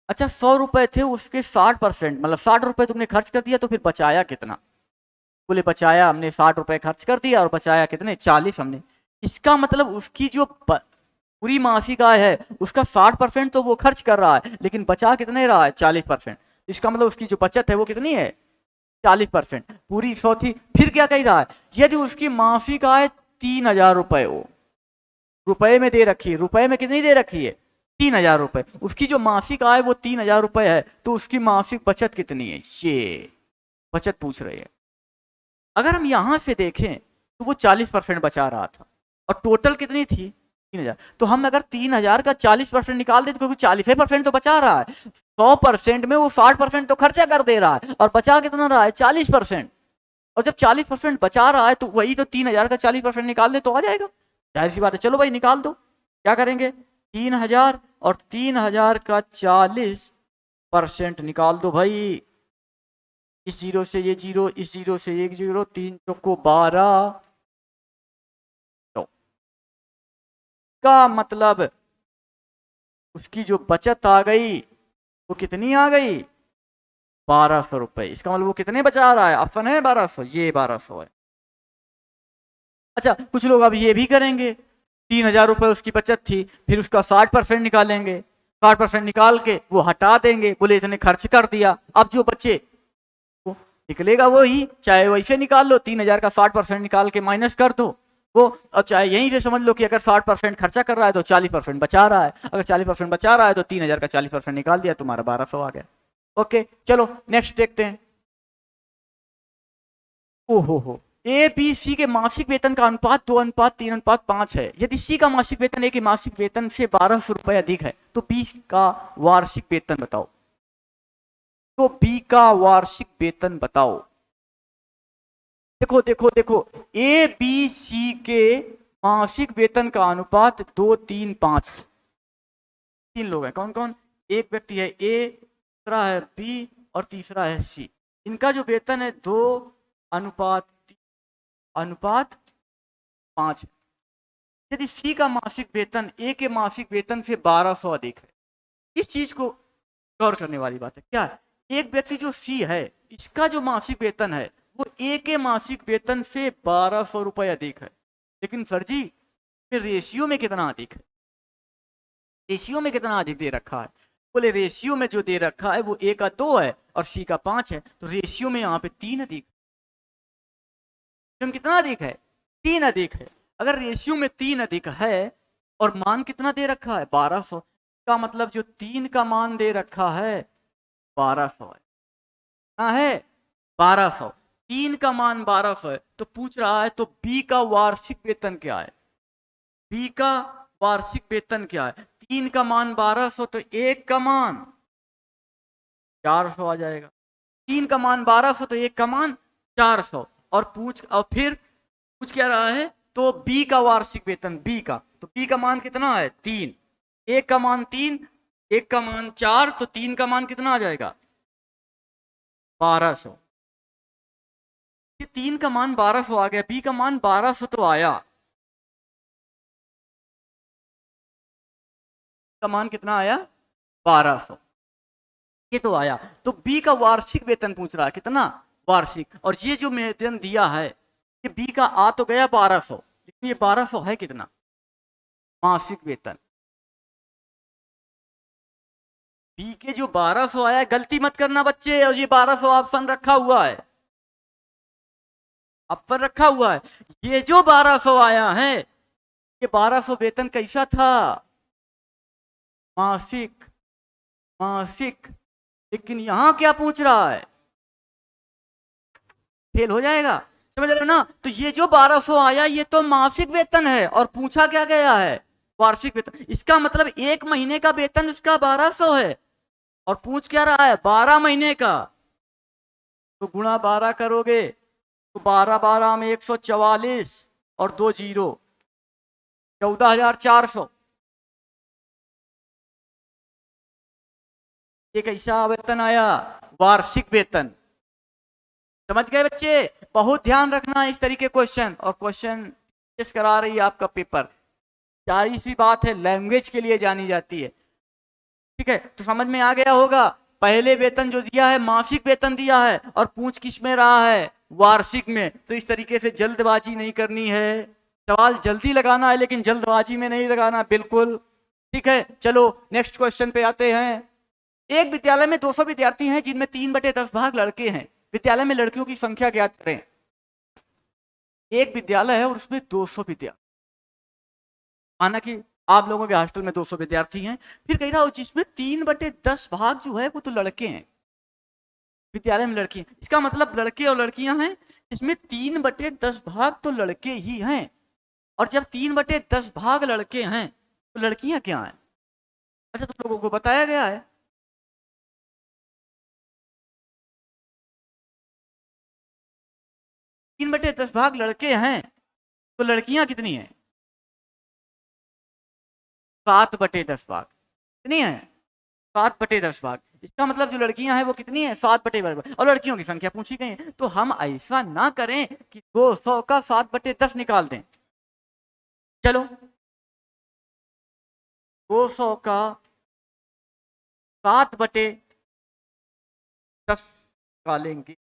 अच्छा 100 रुपए थे, उसके 60%, मतलब 60 रुपए तुमने खर्च कर दिया, तो फिर बचाया कितना। बोले बचाया हमने 60 रुपए खर्च कर दिया और बचाया कितने, 40 हमने। इसका मतलब उसकी जो पूरी मासिक आय है उसका 60% तो वो खर्च कर रहा है, लेकिन बचा कितने रहा है, 40%। इसका मतलब उसकी जो बचत है वो कितनी है, 40%। पूरी 100 थी। फिर क्या कह रहा है, यदि उसकी मासिक आय 3000 रुपए हो, रुपए में दे रखी है, रुपए में कितनी दे रखी है, 3000 रुपए। उसकी जो मासिक आय वो 3000 रुपए है, तो उसकी मासिक बचत कितनी है, ये बचत पूछ रही है। अगर हम यहां से देखें तो वो 40% बचा रहा था और टोटल कितनी थी 3000। तो हम अगर 3000 का 40% निकाल दें, क्योंकि 40% तो बचा रहा है, 100% में वो 60% तो खर्चा कर दे रहा है और बचा कितना रहा है, 40%। और जब 40% बचा रहा है तो वही तो 3000 का 40% निकाल दे तो आ जाएगा, जाहिर सी बात है। चलो भाई निकाल दो, क्या करेंगे, 3000 और 3000 का 40% निकाल दो भाई। इस 0 से ये 0, इस 0 से एक 0, 3 चौको 12। का मतलब उसकी जो बचत आ गई वो कितनी आ गई, 1200 रुपए। इसका मतलब वो कितने बचा रहा है, ऑप्शन है 1200, ये 1200 है। अच्छा कुछ लोग अब ये भी करेंगे, 3000 रुपए उसकी बचत थी, फिर उसका 60% निकालेंगे, 60% निकाल के वो हटा देंगे, बोले इतने खर्च कर दिया। अब जो बचे वो निकलेगा वो ही, चाहे वैसे निकाल लो, 3000 का 60% निकाल के माइनस कर दो वो, और चाहे यहीं से समझ लो कि अगर 60% खर्चा कर रहा है तो 40% बचा रहा है। अगर 40% बचा रहा है तो 3000 का 40% निकाल दिया, तुम्हारा 1200 आ गया। ओके चलो नेक्स्ट देखते हैं। ओहो, ए बी सी के मासिक वेतन का अनुपात 2:3:5 है। यदि सी का मासिक वेतन ए के मासिक वेतन से 1200 रुपए अधिक है तो बी का वार्षिक वेतन बताओ। तो बी का वार्षिक वेतन बताओ। देखो देखो देखो, ए बी सी के मासिक वेतन का अनुपात 2:3:5। 3 लोग हैं, कौन कौन? एक व्यक्ति है ए, दूसरा है बी और तीसरा है सी। इनका जो वेतन है 2:5 है। यदि सी का मासिक वेतन ए के मासिक वेतन से 1200 अधिक है, इस चीज को गौर करने वाली बात है। क्या एक व्यक्ति जो सी है, इसका जो मासिक वेतन है वो ए के मासिक वेतन से 1200 रुपए अधिक है, लेकिन सर जी फिर रेशियो में कितना अधिक है? रेशियो में कितना अधिक दे रखा है? बोले रेशियो में जो दे रखा है वो ए का 2 है और सी का 5 है, तो रेशियो में यहाँ पे 3 अधिक। कितना अधिक है? 3 अधिक है। अगर रेशियो में 3 अधिक है और मान कितना दे रखा है? 1200, का मतलब जो 3 का मान दे रखा है 1200 है। ना है 1200, 3 का मान 1200 है, तो पूछ रहा है तो बी का वार्षिक वेतन क्या है? बी का वार्षिक वेतन क्या है? 3 का मान 1200, तो 1 का मान 400 आ जाएगा। 3 का मान 1200 तो 1 का मान 400। और फिर पूछ क्या रहा है? तो बी का वार्षिक वेतन, बी का, तो बी का मान कितना है? 3। 1 का मान 3, 1 का मान 4, तो 3 का मान कितना आ जाएगा? 1200। ये 3 का मान 1200 आ गया, बी का मान 1200 तो आया, का मान कितना आया? 1200। ये तो आया। तो बी का वार्षिक वेतन पूछ रहा है, कितना? वार्षिक। और ये जो वेतन दिया है, ये बी का आ तो गया 1200, लेकिन ये 1200 है कितना? मासिक वेतन। बी के जो 1200 आया, गलती मत करना बच्चे, और ये 1200 ऑप्शन रखा हुआ है, ऑप्शन रखा हुआ है। ये जो 1200 आया है, ये 1200 वेतन कैसा था? मासिक। मासिक। लेकिन यहां क्या पूछ रहा है? फेल हो जाएगा, समझ रहे हो ना? तो ये जो 1200 आया ये तो मासिक वेतन है, और पूछा क्या गया है? वार्षिक वेतन। इसका मतलब 1 महीने का वेतन उसका 1200 है, और पूछ क्या रहा है? 12 महीने का। तो गुणा 12 करोगे तो 12 12 में 144 और 2 जीरो, 14,400। ये कैसा वेतन आया? वार्षिक वेतन। समझ गए बच्चे? बहुत ध्यान रखना इस तरीके क्वेश्चन, और क्वेश्चन करा रही है आपका पेपर। सारी सी बात है, लैंग्वेज के लिए जानी जाती है। ठीक है, तो समझ में आ गया होगा। पहले वेतन जो दिया है मासिक वेतन दिया है, और पूछ किस में रहा है? वार्षिक में। तो इस तरीके से जल्दबाजी नहीं करनी है, सवाल जल्दी लगाना है लेकिन जल्दबाजी में नहीं लगाना, बिल्कुल। ठीक है, चलो नेक्स्ट क्वेश्चन पे आते हैं। एक विद्यालय में 200 विद्यार्थी हैं जिनमें 3/10 भाग लड़के हैं। विद्यालय में लड़कियों की संख्या ज्ञात करें। एक विद्यालय है और उसमें 200 विद्यार्थी, माना कि आप लोगों के हॉस्टल में 200 विद्यार्थी हैं, फिर कह रहा हो जिसमें 3/10 भाग जो है वो तो लड़के हैं। विद्यालय में लड़की, इसका मतलब लड़के और लड़कियां हैं, इसमें 3/10 भाग तो लड़के ही हैं। और जब 3/10 भाग लड़के हैं तो लड़कियां क्या हैं? अच्छा, तो लोगों को बताया गया है। 3/10 भाग लड़के हैं तो लड़कियां कितनी हैं? 7/10 भाग। कितनी है? 7/10 भाग। इसका मतलब जो लड़कियां हैं वो कितनी है? 7/10। और लड़कियों की संख्या पूछी गई है, तो हम ऐसा ना करें कि 200 का 7/10 निकाल दें। चलो 200 का 7/10 निकालेंगे।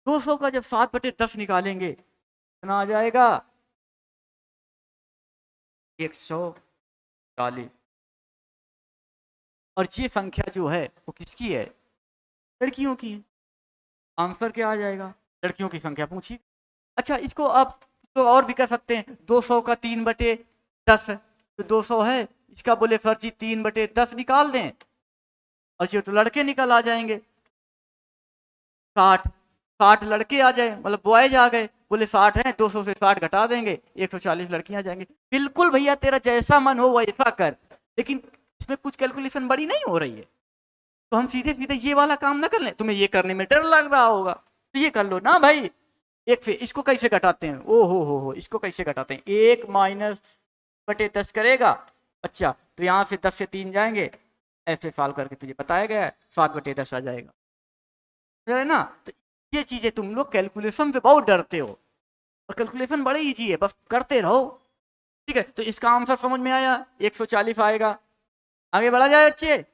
200 का जब 7/10 निकालेंगे कितना आ जाएगा? 140। और ये संख्या जो है वो किसकी है? लड़कियों की है। आंसर क्या आ जाएगा? लड़कियों की संख्या पूछी। अच्छा, इसको आप तो और भी कर सकते हैं। 200 का 3/10 तो 200 है, इसका बोले सर जी 3/10 निकाल दें, और ये तो लड़के निकल आ जाएंगे। 60 60 लड़के आ जाए, मतलब बॉयज आ गए, बोले 60 है, 200 से 60 घटा देंगे, 140 लड़कियां आ जाएंगी। बिल्कुल भैया, तेरा जैसा मन हो वैसा कर, लेकिन इसमें कुछ कैलकुलेशन बड़ी नहीं हो रही है, तो हम सीधे सीधे ये वाला काम ना कर लें। तुम्हें ये करने में डर लग रहा होगा तो ये कर लो ना भाई। एक फिर इसको कैसे घटाते हैं, ओ हो, इसको कैसे घटाते हैं, 1 माइनस बटे 10 करेगा। अच्छा, तो यहाँ से 10 से 3 जाएंगे, ऐसे सॉल्व करके तुझे बताया गया है 7 बटे 10 आ जाएगा, है ना। तो ये चीजें तुम लोग कैलकुलेशन से बहुत डरते हो, और कैलकुलेशन बड़ी ईजी है, बस करते रहो। ठीक है, तो इसका आंसर समझ में आया, 140 आएगा। आगे बढ़ा जाए बच्चे,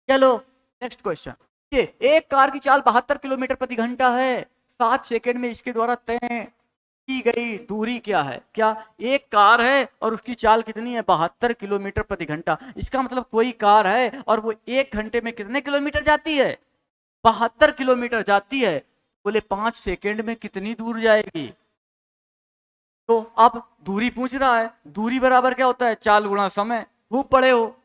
चलो नेक्स्ट क्वेश्चन। ये एक कार की चाल 72 किलोमीटर प्रति घंटा है, 7 सेकंड में इसके द्वारा तय की गई दूरी क्या है। क्या, एक कार है और उसकी चाल कितनी है, 72 किलोमीटर प्रति घंटा। इसका मतलब कोई कार है और वो 1 घंटे में कितने किलोमीटर जाती है, 72 किलोमीटर जाती है। बोले 5 सेकंड में कितनी दूर जाएगी। तो अब दूरी पूछ रहा है, दूरी बराबर क्या होता है, चाल गुणा समय। खूब पढ़े हो,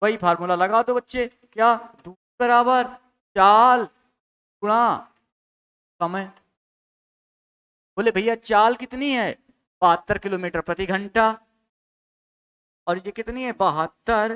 वही फार्मूला लगा दो बच्चे। क्या, दूरी बराबर चाल गुणा समय। बोले भैया चाल कितनी है, 72 किलोमीटर प्रति घंटा, और ये कितनी है, 72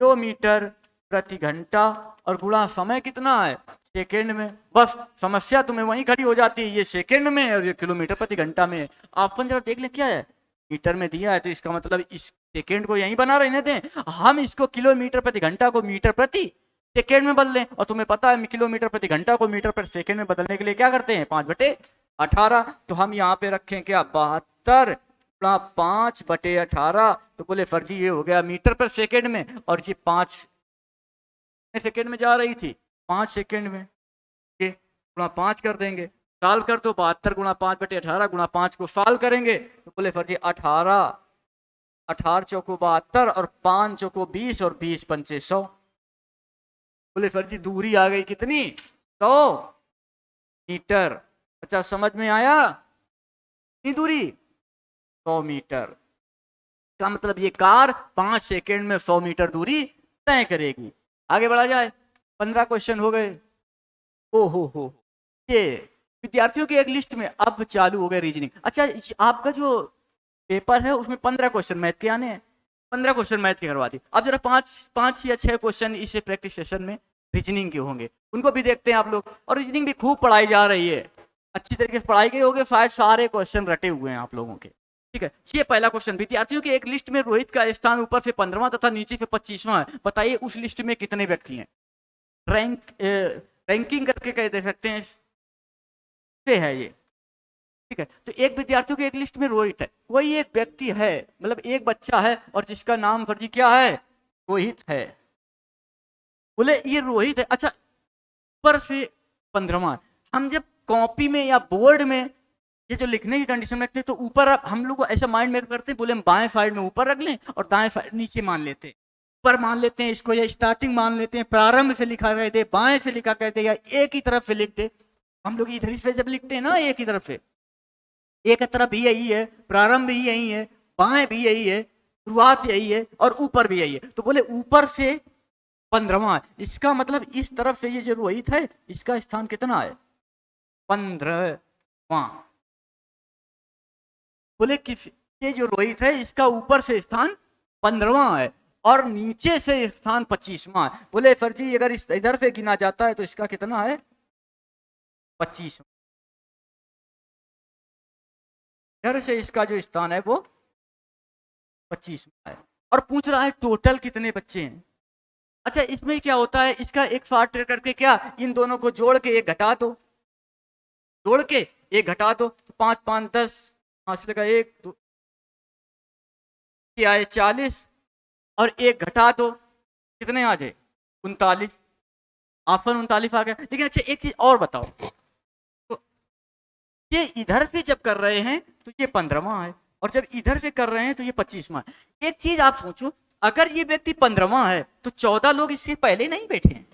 किलोमीटर प्रति घंटा, और गुणा समय कितना है, सेकेंड में। बस समस्या तुम्हें वहीं खड़ी हो जाती है, ये सेकेंड में है और ये किलोमीटर प्रति घंटा में है। ऑप्शन जरा देख ले, क्या है, मीटर में दिया है तो इसका मतलब इस सेकेंड को यहीं बना रहने दें, हम इसको किलोमीटर प्रति घंटा को मीटर प्रति सेकेंड में बदल लें। और तुम्हें पता है किलोमीटर प्रति घंटा को मीटर प्रति सेकेंड में बदलने के लिए क्या करते हैं, 5/18। तो हम यहाँ पे रखें क्या, 72 गुणा 5/18। तो बोले फर्जी, ये हो गया मीटर पर सेकेंड में, और ये 5 सेकेंड में जा रही थी, 5 सेकेंड में, गुणा 5 कर देंगे, सॉल्व कर दो। 72 गुणा 5/18 गुणा 5 को सॉल्व करेंगे तो बोले फर्जी 18 चौको 72 और 5 चौको 20 और 20 पंचे 100। बोले फर्जी दूरी आ गई कितनी, 100 मीटर। अच्छा समझ में आया, कितनी दूरी, 100 मीटर। का मतलब ये कार 5 सेकेंड में 100 मीटर दूरी तय करेगी। आगे बढ़ा जाए, 15 क्वेश्चन हो गए। ओ हो, ये विद्यार्थियों की एक लिस्ट में अब चालू हो गए रीजनिंग। अच्छा, आपका जो पेपर है उसमें 15 क्वेश्चन मैथ के आने हैं, 15 क्वेश्चन मैथ के करवा दी। अब जरा 5 या 6 क्वेश्चन इसे प्रैक्टिस सेशन में रीजनिंग के होंगे, उनको भी देखते हैं आप लोग। और रीजनिंग भी खूब पढ़ाई जा रही है, अच्छी तरीके से पढ़ाई गई होगी, शायद सारे क्वेश्चन रटे हुए हैं आप लोगों के। ठीक है, ये पहला क्वेश्चन, विद्यार्थियों की एक लिस्ट में रोहित का स्थान ऊपर से 15वां तथा नीचे से 25वां है, बताइए उस लिस्ट में कितने व्यक्ति हैं। रैंकिंग करके कह दे सकते हैं, से है ये। ठीक है, तो एक विद्यार्थियों की एक लिस्ट में रोहित है, कोई एक व्यक्ति है, मतलब एक बच्चा है और जिसका नाम फर्जी क्या है, रोहित है। बोले ये रोहित है। अच्छा, ऊपर से 15वां, हम जब कॉपी में या बोर्ड में ये जो लिखने की कंडीशन में रखते हैं तो ऊपर हम लोग ऐसा माइंड में करते हैं, बोले हम बाएं साइड में ऊपर रख लें और दाएं साइड नीचे मान लेते हैं। ऊपर मान लेते हैं इसको, या स्टार्टिंग मान लेते हैं, प्रारंभ से लिखा कहते, बाएं से लिखा कहते, या एक ही तरफ से लिखते। हम लोग इधर से जब लिखते हैं ना, एक ही तरफ से, एक तरफ भी यही है, प्रारंभ भी यही है, बाएं भी यही है, शुरुआत यही है, और ऊपर भी यही है। तो बोले ऊपर से 15वां, इसका मतलब इस तरफ से ये जो रोहित है इसका स्थान कितना है, 15वां। बोले किस, ये जो रोहित है इसका ऊपर से स्थान 15वां है और नीचे से स्थान 25वां है। बोले सर जी अगर इस इधर से गिना जाता है तो इसका कितना है, 25वां। इधर से इसका जो स्थान है वो 25वां है। और पूछ रहा है टोटल कितने बच्चे हैं। अच्छा, इसमें क्या होता है, इसका एक फार्ट करके क्या, इन दोनों को जोड़ के एक घटा दो, जोड़ के एक घटा दो, 5 5 10, 5 लगा 1 2 आए 40 और एक घटा दो, कितने आ जाए 39। ऑप्शन 39 आ गया। लेकिन अच्छा एक चीज और बताओ, तो ये इधर से जब कर रहे हैं तो ये 15वां है और जब इधर से कर रहे हैं तो ये 25वां है। एक चीज आप सोचो, अगर ये व्यक्ति 15वां है तो 14 लोग इससे पहले नहीं बैठे हैं,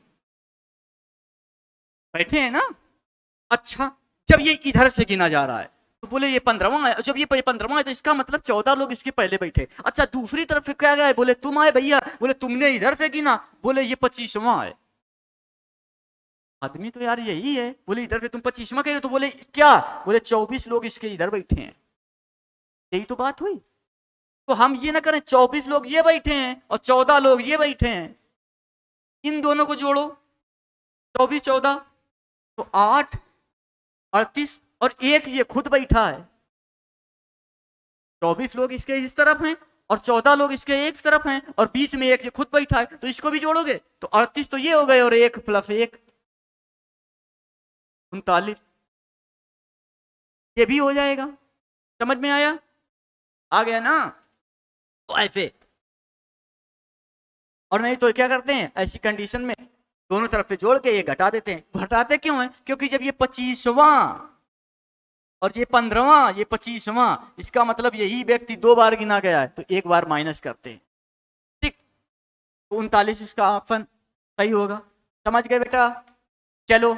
बैठे हैं ना। अच्छा, जब ये इधर से गिना जा रहा है तो बोले ये 15वां है, जब ये 15वां है तो इसका मतलब 14 लोग इसके पहले बैठे। अच्छा, दूसरी तरफ से क्या गया है, बोले तुम आए भैया, बोले तुमने इधर से गिना, बोले ये 25वां है। आदमी तो यार यही है। बोले इधर से तुम 25वां कह रहे हो, तो बोले क्या, बोले 24 लोग इसके इधर बैठे हैं। यही तो बात हुई। तो हम ये ना करें 24 लोग ये बैठे हैं और 14 लोग ये बैठे हैं, इन दोनों को जोड़ो 24 14 तो 8 38 और एक ये खुद बैठा है। 24 लोग इसके इस तरफ हैं और 14 लोग इसके एक तरफ हैं और बीच में एक ये खुद बैठा है, तो इसको भी जोड़ोगे तो 38 तो ये हो गए और 1 + 1 39, ये भी हो जाएगा। समझ में आया? आ गया ना? तो ऐसे, और नहीं तो क्या करते हैं ऐसी कंडीशन में दोनों तरफ से जोड़ के ये घटा देते हैं। घटाते क्यों है? क्योंकि जब ये 25वां और ये 15वां, ये 25वां, इसका मतलब यही व्यक्ति 2 बार गिना गया है तो 1 बार माइनस करते हैं। ठीक, तो 39 इसका ऑप्शन सही होगा। समझ गए बेटा? चलो,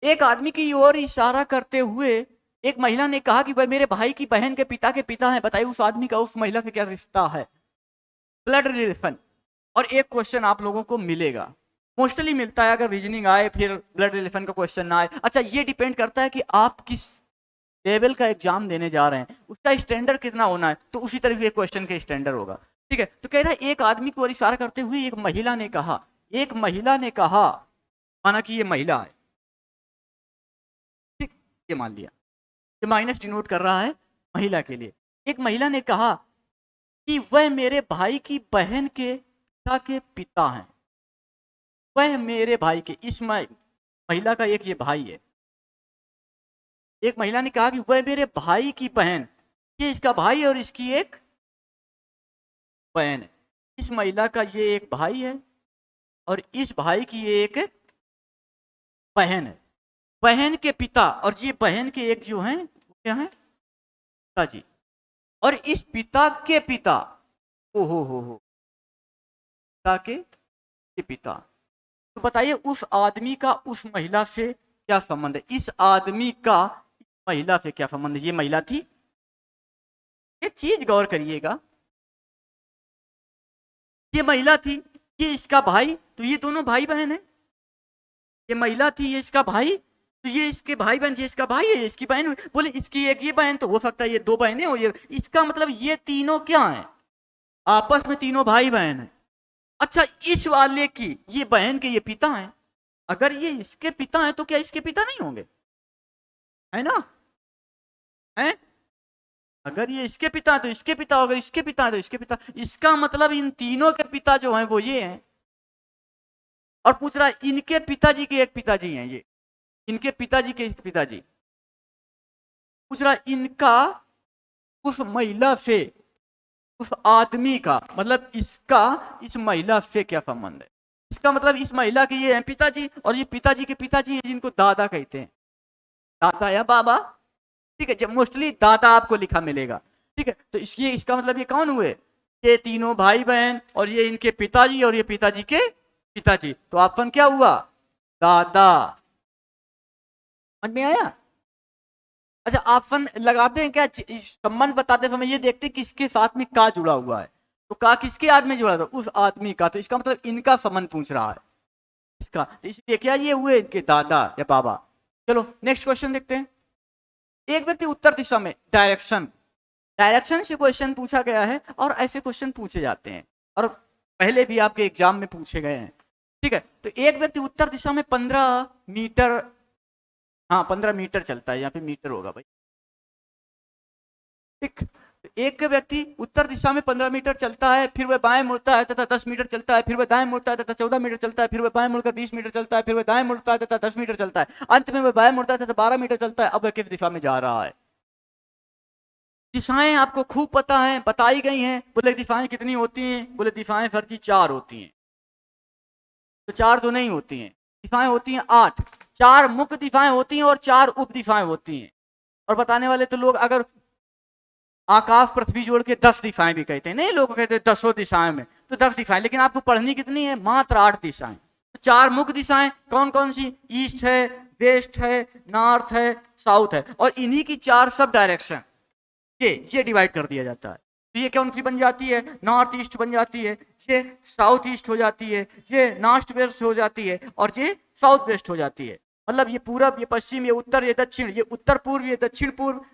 एक आदमी की ओर इशारा करते हुए एक महिला ने कहा कि वह मेरे भाई की बहन के पिता हैं। बताइए उस आदमी का उस महिला से क्या रिश्ता है? Blood relation. और एक क्वेश्चन आप लोगों को मिलेगा, मोस्टली मिलता है अगर रीजनिंग आए फिर ब्लड रिलेशन का क्वेश्चन ना आए। अच्छा, ये डिपेंड करता है कि आप किस लेवल का एग्जाम देने जा रहे हैं, उसका स्टैंडर्ड कितना होना है, तो उसी तरह ये क्वेश्चन का स्टैंडर्ड होगा। ठीक है, तो कह रहा है एक आदमी को इशारा करते हुए एक महिला ने कहा, माना कि ये महिला है, ठीक, ये मान लिया, ये माइनस डिनोट कर रहा है महिला के लिए। एक महिला ने कहा कि वह मेरे भाई की बहन के पिता के पिता हैं। वह मेरे भाई के, इस महिला का एक ये भाई है। एक महिला ने कहा कि वह मेरे भाई की बहन, ये इसका भाई और इसकी एक बहन है। इस महिला का ये एक भाई है और इस भाई की ये एक बहन है। बहन के पिता और ये बहन के एक जो हैं क्या है, पिताजी, और इस पिता के पिता, ओ हो पिता के पिता। तो बताइए उस आदमी का उस महिला से क्या संबंध है? इस आदमी का इस महिला से क्या संबंध है? ये महिला थी, ये चीज गौर करिएगा, ये महिला थी, ये इसका भाई, तो ये दोनों भाई बहन है। ये महिला थी, ये इसका भाई, तो ये इसके भाई बहन, ये इसका भाई है, ये इसकी बहन। बोले इसकी एक ये बहन, तो हो सकता है ये 2 बहनें हो। ये इसका मतलब ये तीनों क्या हैं? आपस में तीनों भाई बहन है। अच्छा, इस वाले की ये बहन के ये पिता हैं। अगर ये इसके पिता हैं तो क्या इसके पिता नहीं होंगे? है ना? है? अगर ये इसके पिता है तो इसके पिता, अगर इसके पिता है तो इसके पिता। इसका मतलब इन तीनों के पिता जो हैं वो ये हैं। और पूछ रहा है इनके पिताजी के एक पिताजी हैं, ये इनके पिताजी के एक पिताजी। पूछ रहा इनका उस महिला से, उस आदमी का, मतलब इसका इस महिला से क्या संबंध है? इसका मतलब इस महिला के ये हैं पिताजी और ये पिताजी के पिताजी, जिनको दादा कहते हैं, दादा या बाबा। ठीक है, जब मोस्टली दादा आपको लिखा मिलेगा। ठीक है, तो इसका मतलब ये कौन हुए? ये तीनों भाई बहन और ये इनके पिताजी और ये पिताजी के पिताजी। तो ऑप्शन क्या हुआ? दादा। समझ में आया? अच्छा, ऑप्शन लगाते हैं क्या? संबंध बताते समय ये देखते हैं कि इसके साथ में का जुड़ा हुआ है, तो का किसके आदमी जुड़ा था? उस आदमी का। तो इसका मतलब इनका संबंध पूछ रहा है, इसका। तो इसलिए क्या ये हुए इनके दादा या बाबा। चलो नेक्स्ट क्वेश्चन देखते हैं। एक व्यक्ति उत्तर दिशा में, डायरेक्शन से क्वेश्चन पूछा गया है और ऐसे क्वेश्चन पूछे जाते हैं और पहले भी आपके एग्जाम में पूछे गए हैं। ठीक है, तो एक व्यक्ति उत्तर दिशा में 15 मीटर, हाँ 15 मीटर चलता है, यहाँ पे मीटर होगा भाई। ठीक, एक व्यक्ति उत्तर दिशा में 15 मीटर चलता है, फिर वह बाएं मुड़ता है तथा 10 मीटर चलता है, फिर वह दाएं मुड़ता है तथा 14 मीटर चलता है, फिर वह बाएं मुड़कर 20 मीटर चलता है, फिर वह दाएं मुड़ता है तथा 10 मीटर चलता है, अंत में वह बाएं मुड़ता है तथा 12 मीटर चलता है। अब वह किस दिशा में जा रहा है? दिशाएं आपको खूब पता है, बताई गई हैं। बोले दिशाएं कितनी होती हैं? बोले दिशाएं सर जी 4 होती हैं। तो 4 तो नहीं होती हैं, दिशाएं होती हैं 8। 4 मुख्य दिशाएं होती हैं और 4 उप दिशाएं होती हैं। और बताने वाले तो लोग अगर आकाश पृथ्वी जोड़ के 10 दिशाएं भी कहते हैं, नहीं लोग कहते हैं 10 दिशाएं में, तो 10 दिशाएं, लेकिन आपको पढ़नी कितनी है? मात्र 8 दिशाएं। तो 4 मुख्य दिशाएं कौन कौन सी? ईस्ट है, वेस्ट है, नॉर्थ है, साउथ है, और इन्हीं की 4 सब डायरेक्शन ये डिवाइड कर दिया जाता है। तो ये कौन सी बन जाती है, नॉर्थ ईस्ट बन जाती है, ये साउथ ईस्ट हो जाती है, ये नॉर्थ वेस्ट हो जाती है, और ये साउथ वेस्ट हो जाती है। मतलब ये पूरब, ये पश्चिम, ये उत्तर, ये दक्षिण, ये उत्तर पूर्व, ये दक्षिण पूर्व,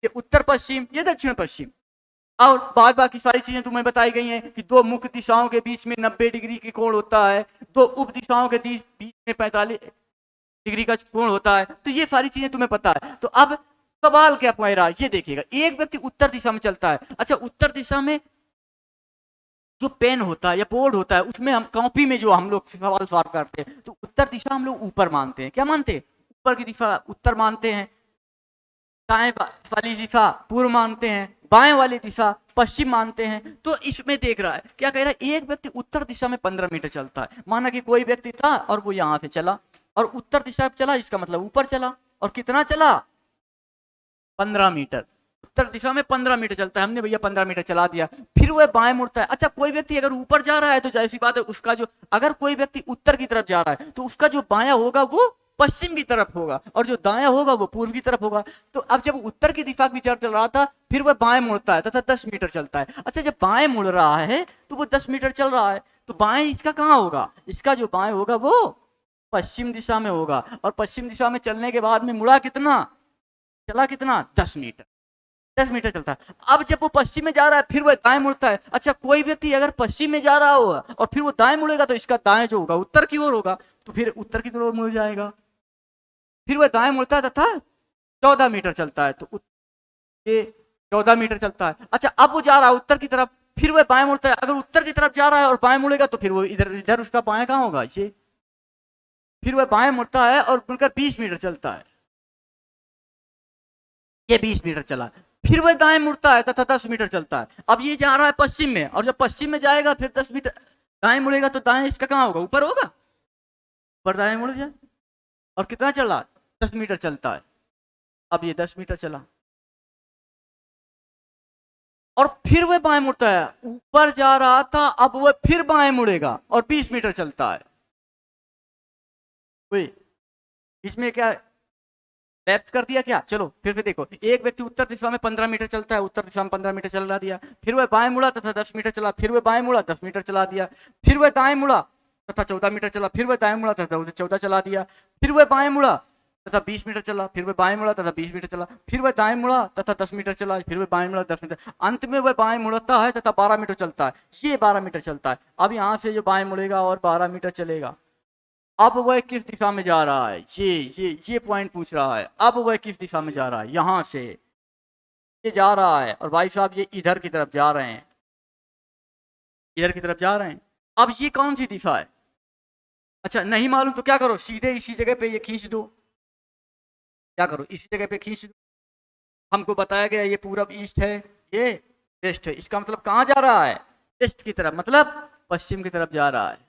ये उत्तर पश्चिम, ये दक्षिण पश्चिम। और बाद बाकी सारी चीजें तुम्हें बताई गई हैं कि दो मुख्य दिशाओं के बीच में 90 डिग्री की कोण होता है, दो उप दिशाओं के बीच में 45 डिग्री का कोण होता है। तो ये सारी चीजें तुम्हें पता है। तो अब सवाल क्या पूछ रहा है, ये देखिएगा। एक व्यक्ति उत्तर दिशा में चलता है। अच्छा, उत्तर दिशा में जो पेन होता है या बोर्ड होता है, उसमें हम कॉपी में जो हम लोग सवाल सॉल्व करते हैं, तो उत्तर दिशा हम लोग ऊपर मानते हैं। क्या मानते हैं? ऊपर की दिशा उत्तर मानते हैं, दाएं वाली दिशा पूर्व मानते हैं, बाएं वाली दिशा पश्चिम मानते हैं। तो इसमें देख रहा है, क्या कह रहा है, एक व्यक्ति उत्तर दिशा में 15 मीटर चलता है। माना कि कोई व्यक्ति था और वो यहां से चला और उत्तर दिशा में चला, इसका मतलब ऊपर चला। और कितना चला? 15 मीटर। उत्तर दिशा में 15 मीटर चलता है, हमने भैया 15 मीटर चला दिया। फिर वह बाएं मुड़ता है। अच्छा, कोई व्यक्ति अगर ऊपर जा रहा है तो जाहिर सी बात है उसका जो, अगर कोई व्यक्ति उत्तर की तरफ जा रहा है तो उसका जो बायां होगा वो पश्चिम की तरफ होगा, और जो दाया होगा वो पूर्व की तरफ होगा। तो अब जब उत्तर की दिशा की तरफ चल रहा था, फिर वह बाएं मुड़ता है तथा 10 मीटर चलता है। अच्छा, जब बाएं मुड़ रहा है तो वो 10 मीटर चल रहा है, तो बाएं इसका कहाँ होगा? इसका जो बाएं होगा वो पश्चिम दिशा में होगा। और पश्चिम दिशा में चलने के बाद में मुड़ा कितना? चला कितना? 10 मीटर। 10 मीटर चलता है। अब जब वो पश्चिम में जा रहा है, फिर वो दाएं मुड़ता है। अच्छा, कोई व्यक्ति अगर पश्चिम में जा रहा होगा और फिर वो दाएं मुड़ेगा, तो इसका दाएं जो होगा उत्तर की ओर होगा, तो फिर उत्तर की तरफ मुड़ जाएगा। फिर वह दाएं मुड़ता है तथा 14 मीटर चलता है, तो ये 14 मीटर चलता है। अच्छा, अब वो जा रहा है उत्तर की तरफ, फिर वह बाएं मुड़ता है। अगर उत्तर की तरफ जा रहा है और बाएं मुड़ेगा, तो फिर वो इधर इधर उसका बाएं कहाँ होगा? ये। फिर वह बाएं मुड़ता है और मुड़कर 20 मीटर चलता है। ये 20 मीटर चला। फिर वह दाएं मुड़ता है तथा 10 मीटर चलता है। अब ये जा रहा है पश्चिम में, और जब पश्चिम में जाएगा फिर 10 मीटर दाएं मुड़ेगा, तो दाएं इसका कहाँ होगा? ऊपर होगा। ऊपर दाएं मुड़ जाए। और कितना चला? 10 मीटर चलता है। अब ये 10 मीटर चला और फिर वह बाएं मुड़ता है। ऊपर जा रहा था, अब वह फिर बाएं मुड़ेगा और 20 मीटर चलता है। इसमें क्या लैप्स कर दिया क्या? चलो फिर से देखो। एक व्यक्ति उत्तर दिशा में 15 मीटर चलता है, उत्तर दिशा में 15 मीटर चला दिया। फिर वह बाएं मुड़ा तथा 10 मीटर चला। फिर वह बाएं मुड़ा, 10 मीटर चला दिया। फिर वह दाएं मुड़ा तथा 14 मीटर चला। फिर वह दाएं मुड़ा तथा उसे 14 चला दिया। फिर वह बाएं मुड़ा तथा 20 मीटर चला। फिर वह बाएं मुड़ा तथा 20 मीटर चला। फिर वह दाएं मुड़ा तथा 10 मीटर चला। फिर वह बाएं मुड़ा 10 मीटर। अंत में वह बाएं मुड़ता है तथा 12 मीटर चलता है। ये 12 मीटर चलता है। अब यहाँ से जो बाएं मुड़ेगा और 12 मीटर चलेगा। अब वह किस दिशा में जा रहा है? ये पॉइंट पूछ रहा है। अब वह किस दिशा में जा रहा है? यहां से ये जा रहा है, और भाई साहब ये इधर की तरफ जा रहे हैं, इधर की तरफ जा रहे हैं। अब ये कौन सी दिशा है? अच्छा, नहीं मालूम तो क्या करो, सीधे इसी जगह पे ये खींच दो। क्या करो? इसी जगह पे खींच दो। हमको बताया गया ये पूरब ईस्ट है, ये वेस्ट है। इसका मतलब कहाँ जा रहा है? वेस्ट की तरफ, मतलब पश्चिम की तरफ जा रहा है।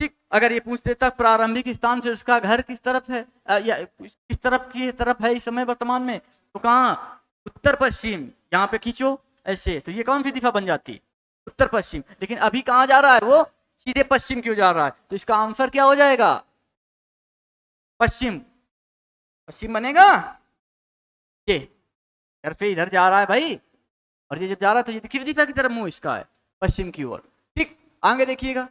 ठीक, अगर ये पूछ देता प्रारंभिक स्थान से उसका घर किस तरफ है, या किस तरफ की तरफ है इस समय वर्तमान में, तो कहाँ? उत्तर पश्चिम। यहाँ पे खींचो ऐसे, तो ये कौन सी दिशा बन जाती? उत्तर पश्चिम। लेकिन अभी कहाँ जा रहा है? वो सीधे पश्चिम क्यों जा रहा है? तो इसका आंसर क्या हो जाएगा? पश्चिम। पश्चिम बनेगा। ये इधर से इधर जा रहा है भाई, और ये जब जा रहा है तो ये किस दिशा की तरफ मुंह इसका है? पश्चिम की ओर। ठीक, आगे देखिएगा।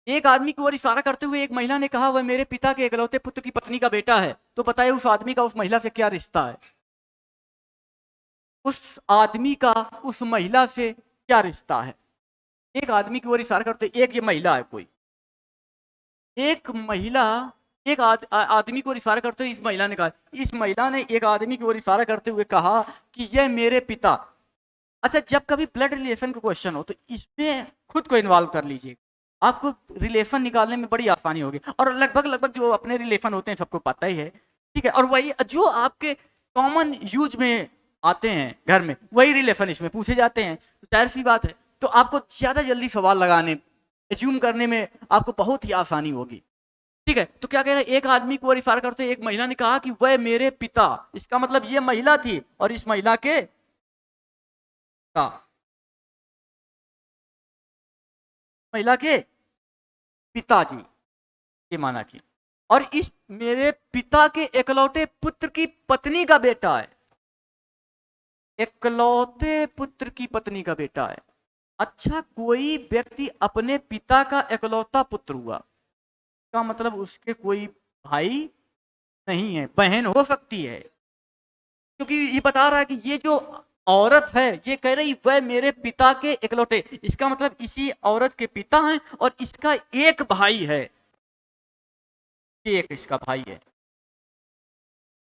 एक आदमी की ओर इशारा करते हुए एक महिला ने कहा, वह मेरे पिता के इकलौते पुत्र की पत्नी का बेटा है। तो बताइए उस आदमी का उस महिला से क्या रिश्ता है? उस आदमी का उस महिला से क्या रिश्ता है? एक आदमी की ओर इशारा करते, एक ये महिला है कोई, एक महिला एक आदमी को इशारा करते हुए इस महिला ने कहा, इस महिला ने एक आदमी की ओर इशारा करते हुए कहा कि यह मेरे पिता। अच्छा, जब कभी ब्लड रिलेशन का क्वेश्चन हो तो इसमें खुद को इन्वॉल्व कर लीजिए, आपको रिलेशन निकालने में बड़ी आसानी होगी। और लगभग लगभग जो अपने रिलेशन होते हैं सबको पता ही है, ठीक है। और वही जो आपके कॉमन यूज में आते हैं घर में, वही रिलेशन इसमें पूछे जाते हैं। तो जाहिर सी बात है, तो आपको ज्यादा जल्दी सवाल लगाने, एज्यूम करने में आपको बहुत ही आसानी होगी। ठीक है, तो क्या कह रहे हैं, एक आदमी को इशारा करते एक महिला ने कहा कि वह मेरे पिता। इसका मतलब ये महिला थी और इस महिला के का महिला के पिताजी, ये माना कि और इस मेरे पिता के इकलौते पुत्र की पत्नी का बेटा है। इकलौते पुत्र की पत्नी का बेटा है। अच्छा, कोई व्यक्ति अपने पिता का इकलौता पुत्र हुआ, का मतलब उसके कोई भाई नहीं है, बहन हो सकती है, क्योंकि ये बता रहा है कि ये जो औरत है ये कह रही वह मेरे पिता के इकलौते, इसका मतलब इसी औरत के पिता हैं और इसका एक भाई है, एक इसका भाई है,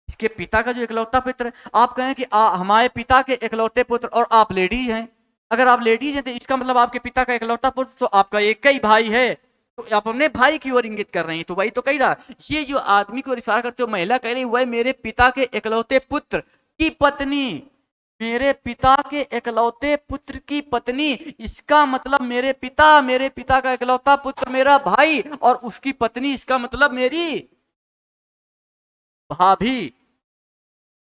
इसके पिता का जो इकलौता पुत्र है। आप कहें कि हमारे पिता के इकलौते पुत्र और आप लेडीज हैं, अगर आप लेडीज हैं तो इसका मतलब आपके पिता का इकलौता पुत्र तो आपका एक ही भाई है, तो आप अपने भाई की ओर इंगित कर रहे हैं। तो वही तो कह रहा, ये जो आदमी को इशारा करते हो महिला कह रही वह मेरे पिता के इकलौते पुत्र की पत्नी, मेरे पिता के इकलौते पुत्र की पत्नी, इसका मतलब मेरे पिता का इकलौता पुत्र मेरा भाई और उसकी पत्नी, इसका मतलब मेरी भाभी।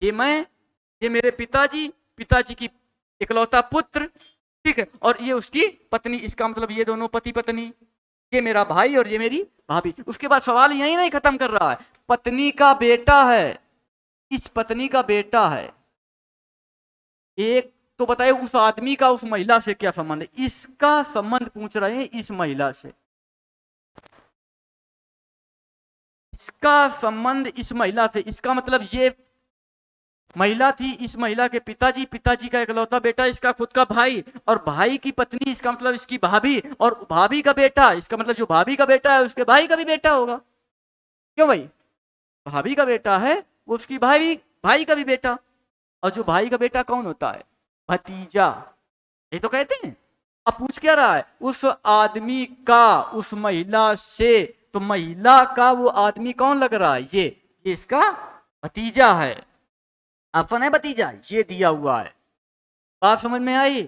ये मेरे पिताजी की इकलौता पुत्र, ठीक है, और ये उसकी पत्नी, इसका मतलब ये दोनों पति पत्नी, ये मेरा भाई और ये मेरी भाभी। उसके बाद सवाल यही नहीं खत्म कर रहा है, पत्नी का बेटा है, इस पत्नी का बेटा है। एक तो बताइए उस आदमी का उस महिला से क्या संबंध है, इसका संबंध पूछ रहे हैं इस महिला से, इसका संबंध इस महिला से, इसका मतलब ये महिला थी, इस महिला के पिताजी का इकलौता बेटा, इसका खुद का भाई, और भाई की पत्नी, इसका मतलब इसकी भाभी, और भाभी का बेटा, इसका मतलब जो भाभी का बेटा है उसके भाई का भी बेटा होगा। क्यों भाई, भाभी का बेटा है वो उसकी भाई का भी बेटा, और जो भाई का बेटा कौन होता है, भतीजा, ये तो कहते हैं। अब पूछ क्या रहा है, उस आदमी का उस महिला से, तो महिला का वो आदमी कौन लग रहा है, ये इसका भतीजा है, ऑप्शन है भतीजा, ये दिया हुआ है। बात समझ में आई,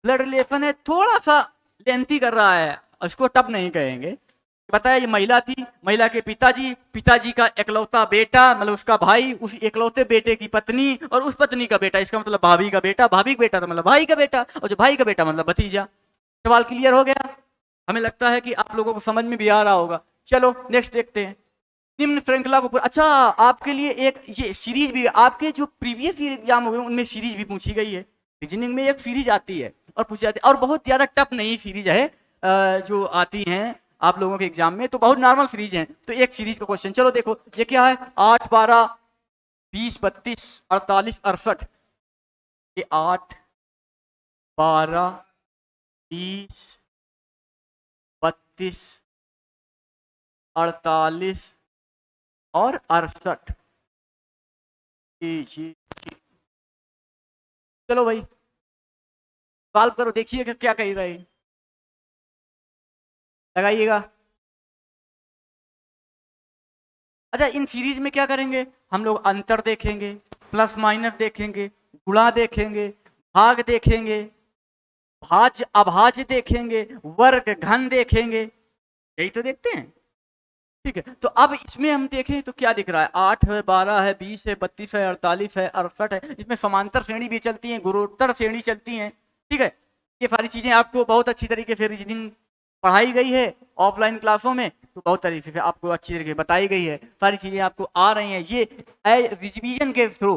ब्लड रिलेशन है, थोड़ा सा लेंथी कर रहा है, उसको टप नहीं कहेंगे। बताया ये महिला थी, महिला के पिताजी का इकलौता बेटा मतलब उसका भाई, उस इकलौते बेटे की पत्नी और उस पत्नी का बेटा, इसका मतलब भाभी का बेटा, भाभी का बेटा तो मतलब भाई का बेटा, और जो भाई का बेटा मतलब भतीजा। सवाल क्लियर हो गया, हमें लगता है कि आप लोगों को समझ में भी आ रहा होगा। चलो नेक्स्ट देखते हैं, निम्न श्रृंखला को। अच्छा, आपके लिए एक ये सीरीज भी, आपके जो प्रीवियस एग्जाम हुए उनमें सीरीज भी पूछी गई है, रीजनिंग में एक सीरीज आती है और पूछी जाती है, और बहुत ज्यादा टफ नहीं सीरीज है, जो आती हैं आप लोगों के एग्जाम में, तो बहुत नॉर्मल सीरीज है। तो एक सीरीज का क्वेश्चन, चलो देखो ये क्या है, 8, 12, 20, 32, 48, 68, ये 8, 12, 20, 32, 48 और 68। जी, चलो भाई सॉल्व करो, देखिए क्या कह रहे हैं, लगाइएगा। अच्छा, इन सीरीज में क्या करेंगे हम लोग, अंतर देखेंगे, प्लस माइनस देखेंगे, गुणा देखेंगे, भाग देखेंगे, भाज्य अभाज्य देखेंगे, वर्ग घन देखेंगे, यही तो देखते हैं, ठीक है। तो अब इसमें हम देखें तो क्या दिख रहा है, 8 है, 12 है, 20 है, 32 है, 48 है, 68 है, इसमें समांतर श्रेणी भी चलती है, गुणोत्तर श्रेणी चलती है, ठीक है। ये सारी चीजें आपको बहुत अच्छी तरीके से रीजनिंग पढ़ाई गई है ऑफलाइन क्लासों में, तो बहुत तरीके से आपको अच्छी तरीके बताई गई है, सारी चीजें आपको आ रही हैं, ये रिविजन के थ्रू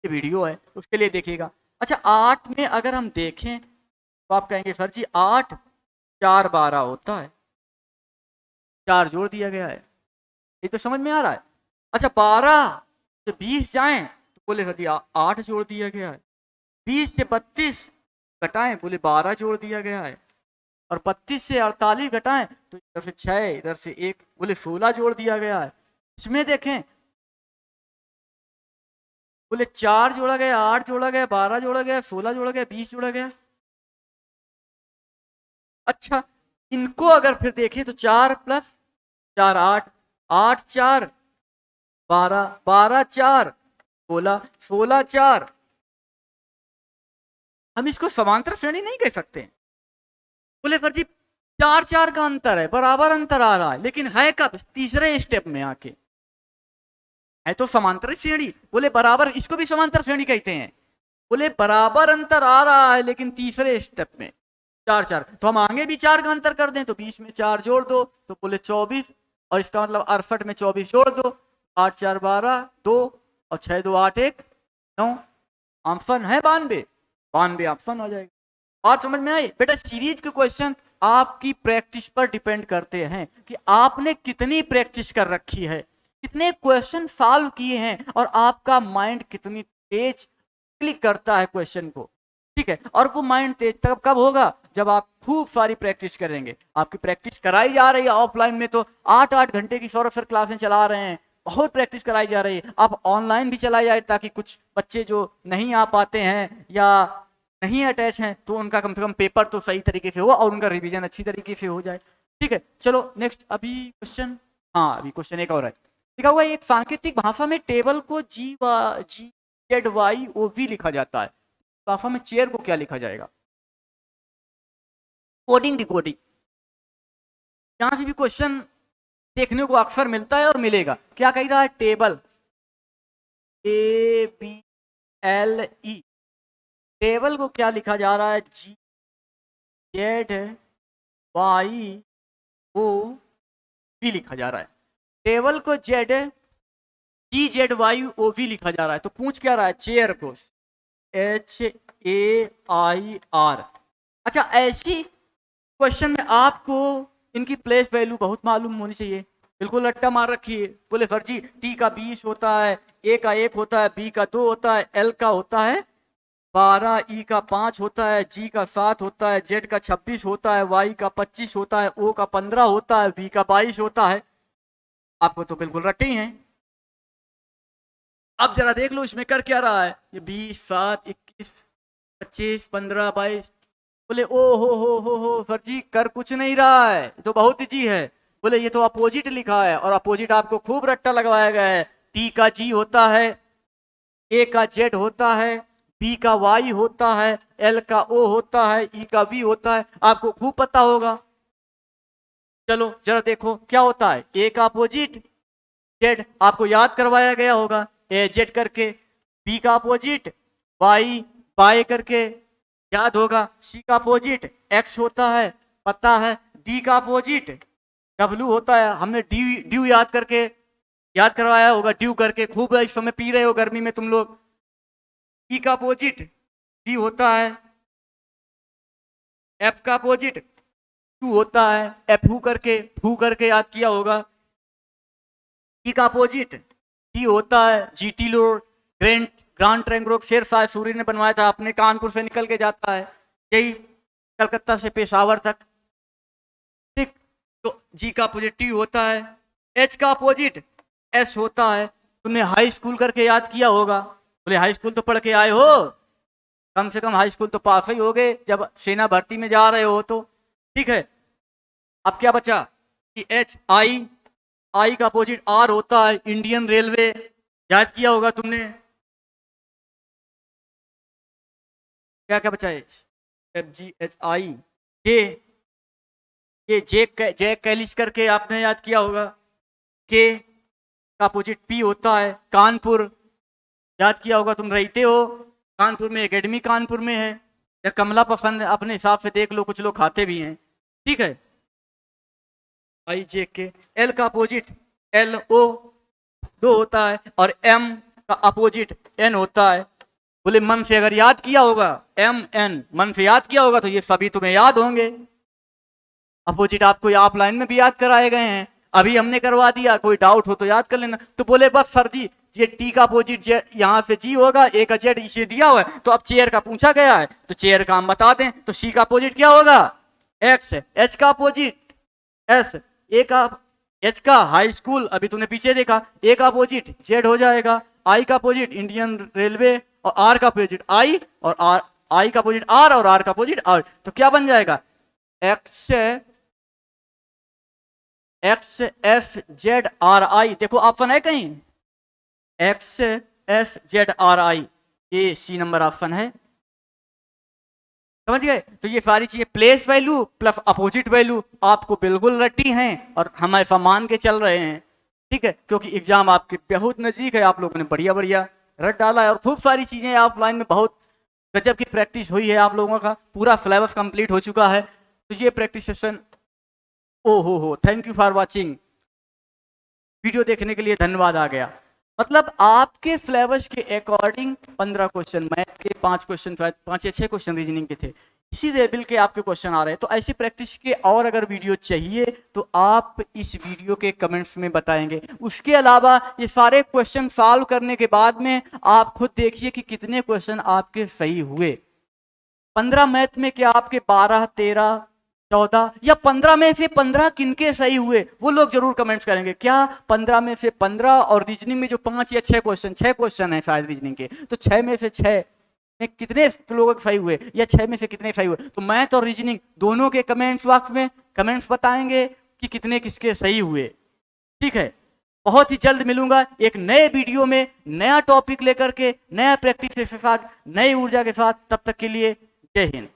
ये वीडियो है, उसके लिए देखिएगा। अच्छा, 8 में अगर हम देखें तो आप कहेंगे सर जी 8, 4, 12 होता है, 4 जोड़ दिया गया है, ये तो समझ में आ रहा है। अच्छा, 12 से 20 जाएं तो बोले सर जी 8 जोड़ दिया गया है, 20 से 32 घटाएं बोले 12 जोड़ दिया गया है, और 32 से 48 घटाएं तो इधर से 6, इधर से 1 बोले 16 जोड़ दिया गया है। इसमें देखें बोले 4 जोड़ा गया, 8 जोड़ा गया, 12 जोड़ा गया, 16 जोड़ा गया, 20 जोड़ा गया। अच्छा, इनको अगर फिर देखें तो 4 + 4 8, 8 4 12, 12 4 16, 16 4, हम इसको समांतर श्रेणी नहीं कह सकते। बोले सर जी 4 4 का अंतर है, बराबर अंतर आ रहा है, लेकिन है कब, तीसरे स्टेप में आके, है तो समांतर श्रेणी। बोले बराबर, इसको भी समांतर श्रेणी कहते हैं। बोले बराबर अंतर आ रहा है लेकिन तीसरे स्टेप में 4 4, तो हम आगे भी 4 का अंतर कर दें तो 20 में 4 जोड़ दो तो बोले 24, और इसका मतलब 68 में 24 जोड़ दो, 8 4 12 2 और 6 2 8 1 9, ऑप्शन है 92, 92 ऑप्शन हो जाएगा। बात समझ में आई बेटा? सीरीज के क्वेश्चन आपकी प्रैक्टिस पर डिपेंड करते हैं कि आपने कितनी प्रैक्टिस कर रखी है, कितने क्वेश्चन सॉल्व किए हैं और आपका माइंड कितनी तेज क्लिक करता है क्वेश्चन को, ठीक है। और वो माइंड तेज तब कब होगा? जब आप खूब सारी प्रैक्टिस करेंगे। आपकी प्रैक्टिस कराई जा रही है ऑफलाइन में तो 8-8 घंटे की सौरभ सर क्लासें चला रहे हैं, बहुत प्रैक्टिस कराई जा रही है। आप ऑनलाइन भी चलाई जाए ताकि कुछ बच्चे जो नहीं आ पाते हैं या नहीं अटैच हैं तो उनका कम से कम पेपर तो सही तरीके से हो और उनका रिवीजन अच्छी तरीके से हो जाए, ठीक है। चलो नेक्स्ट अभी क्वेश्चन, हाँ अभी क्वेश्चन एक और है। लिखा हुआ है एक सांकेतिक भाषा में टेबल को GZYOV लिखा जाता है, भाषा में चेयर को क्या लिखा जाएगा? कोडिंग डिकोडिंग, यहां से भी क्वेश्चन देखने को अक्सर मिलता है और मिलेगा। क्या कह रहा है? टेबल ABLE, टेबल को क्या लिखा जा रहा है? GZYOV लिखा जा रहा है। टेबल को GZYOV लिखा जा रहा है तो पूछ क्या रहा है? चेयर को HAIR। अच्छा, ऐसी क्वेश्चन में आपको इनकी प्लेस वैल्यू बहुत मालूम होनी चाहिए। बिल्कुल रट्टा मार रखी है, बोले सर जी टी का 20 होता है, ए का 1 होता है, बी का 2 होता है, एल का होता है 12, ई का 5 होता है, जी का 7 होता है, जेड का 26 होता है, वाई का 25 होता है, ओ का 15 होता है, वी का 22 होता है। आपको तो बिल्कुल रट्टे ही हैं। अब जरा देख लो इसमें कर क्या रहा है? ये 20 7 21 25 15 22। बोले ओ हो सर जी कर कुछ नहीं रहा है, तो बहुत इजी है। बोले ये तो अपोजिट लिखा है और अपोजिट आपको खूब रट्टा लगवाया गया है। टी का जी होता है, ए का जेड होता है, बी का वाई होता है, एल का ओ होता है, ई का वी होता है, आपको खूब पता होगा। चलो जरा देखो क्या होता है। ए का अपोजिट जेड आपको याद करवाया गया होगा, ए जेड करके। बी का अपोजिट वाई बाय करके याद होगा। सी का अपोजिट एक्स होता है, पता है। डी का अपोजिट डब्ल्यू होता है, हमने ड्यू याद करके याद करवाया होगा, ड्यू करके खूब इस समय पी रहे हो गर्मी में तुम लोग। ई का अपोजिट डी होता है, एफ का अपोजिट टू होता है, एफ फू करके याद किया होगा। ई का अपोजिट टी होता है, GT road grand trunk road Sher Shah Suri ने बनवाया था, अपने कानपुर से निकल के जाता है, यही कलकत्ता से पेशावर तक, ठीक। तो जी का अपोजिट टी होता है। एच का अपोजिट एस होता है, तुमने हाई स्कूल करके याद किया होगा। बोले हाई स्कूल तो पढ़ के आए हो, कम से कम हाई स्कूल तो पास ही हो गए जब सेना भर्ती में जा रहे हो तो, ठीक है। अब क्या बचा कि एच आई का अपोजिट आर होता है, इंडियन रेलवे याद किया होगा तुमने। क्या क्या बचा है? FGHI के, ये जैक कैलिस करके आपने याद किया होगा। के का अपोजिट पी होता है, कानपुर याद किया होगा, तुम रहते हो कानपुर में, एकेडमी कानपुर में है। या कमला पसंद है, अपने हिसाब से देख लो, कुछ लोग खाते भी हैं, ठीक है। IJK। एल का अपोजिट LO 2 होता है और M का अपोजिट N होता है। बोले मन से अगर याद किया होगा, MN मन से याद किया होगा तो ये सभी तुम्हें याद होंगे। अपोजिट आपको ऑफलाइन में भी याद कराए गए हैं, अभी हमने करवा दिया, कोई डाउट हो तो याद कर लेना। तो बोले बस सर जी ये टी का अपोजिट यहाँ से जी होगा, ए का जेड इसे दिया हुआ है, तो अब चेयर का पूछा गया है तो चेयर का हम बता दें तो सी का अपोजिट क्या होगा? एक्स। एच का अपोजिट एस, ए का एच का हाई स्कूल अभी तूने पीछे देखा, ए का अपोजिट जेड हो जाएगा, आई का अपोजिट इंडियन रेलवे और आर का अपोजिट आई और आर, आई का अपोजिट आर और आर का अपोजिट आर, तो क्या बन जाएगा? XFZRI। देखो ऑप्शन है कहीं XFZRI, ये सी नंबर ऑप्शन है, समझ गए? तो ये सारी चीजें place value plus opposite value आपको बिल्कुल रटी हैं और हम ऐसा मान के चल रहे हैं, ठीक है, क्योंकि एग्जाम आपके बहुत नजदीक है। आप लोगों ने बढ़िया बढ़िया रट डाला है और खूब सारी चीजें ऑफलाइन में बहुत गजब की प्रैक्टिस हुई है, आप लोगों का पूरा सिलेबस कंप्लीट हो चुका है। तो ये प्रैक्टिस सेशन, ओ हो, thank you for watching. Video देखने के लिए धन्यवाद आ गया। मतलब आपके फ्लेवर्स के अकॉर्डिंग 15 क्वेश्चन मैथ के, 5 क्वेश्चन, 5 या 6 क्वेश्चन रीजनिंग के थे, इसी लेवल के आपके क्वेश्चन आ रहे हैं। तो ऐसी प्रैक्टिस के और अगर वीडियो चाहिए तो आप इस वीडियो के कमेंट्स में बताएंगे। उसके अलावा ये सारे क्वेश्चन सॉल्व करने के बाद में आप खुद देखिए कि कितने क्वेश्चन आपके सही हुए। 15 मैथ में क्या आपके 12, 13, 14 या 15 में से 15 किनके सही हुए, वो लोग जरूर कमेंट्स करेंगे। क्या 15 में से 15 और रीजनिंग में जो 5 या 6 क्वेश्चन, 6 क्वेश्चन है शायद रीजनिंग के, तो 6 में से 6 में कितने लोगों के सही हुए या 6 में से कितने सही हुए। तो मैथ और रीजनिंग दोनों के कमेंट्स बॉक्स में कमेंट्स बताएंगे कि कितने किसके सही हुए। ठीक है, बहुत ही जल्द मिलूंगा एक नए वीडियो में, नया टॉपिक लेकर के, नया प्रैक्टिस के साथ, नई ऊर्जा के साथ। तब तक के लिए जय हिंद।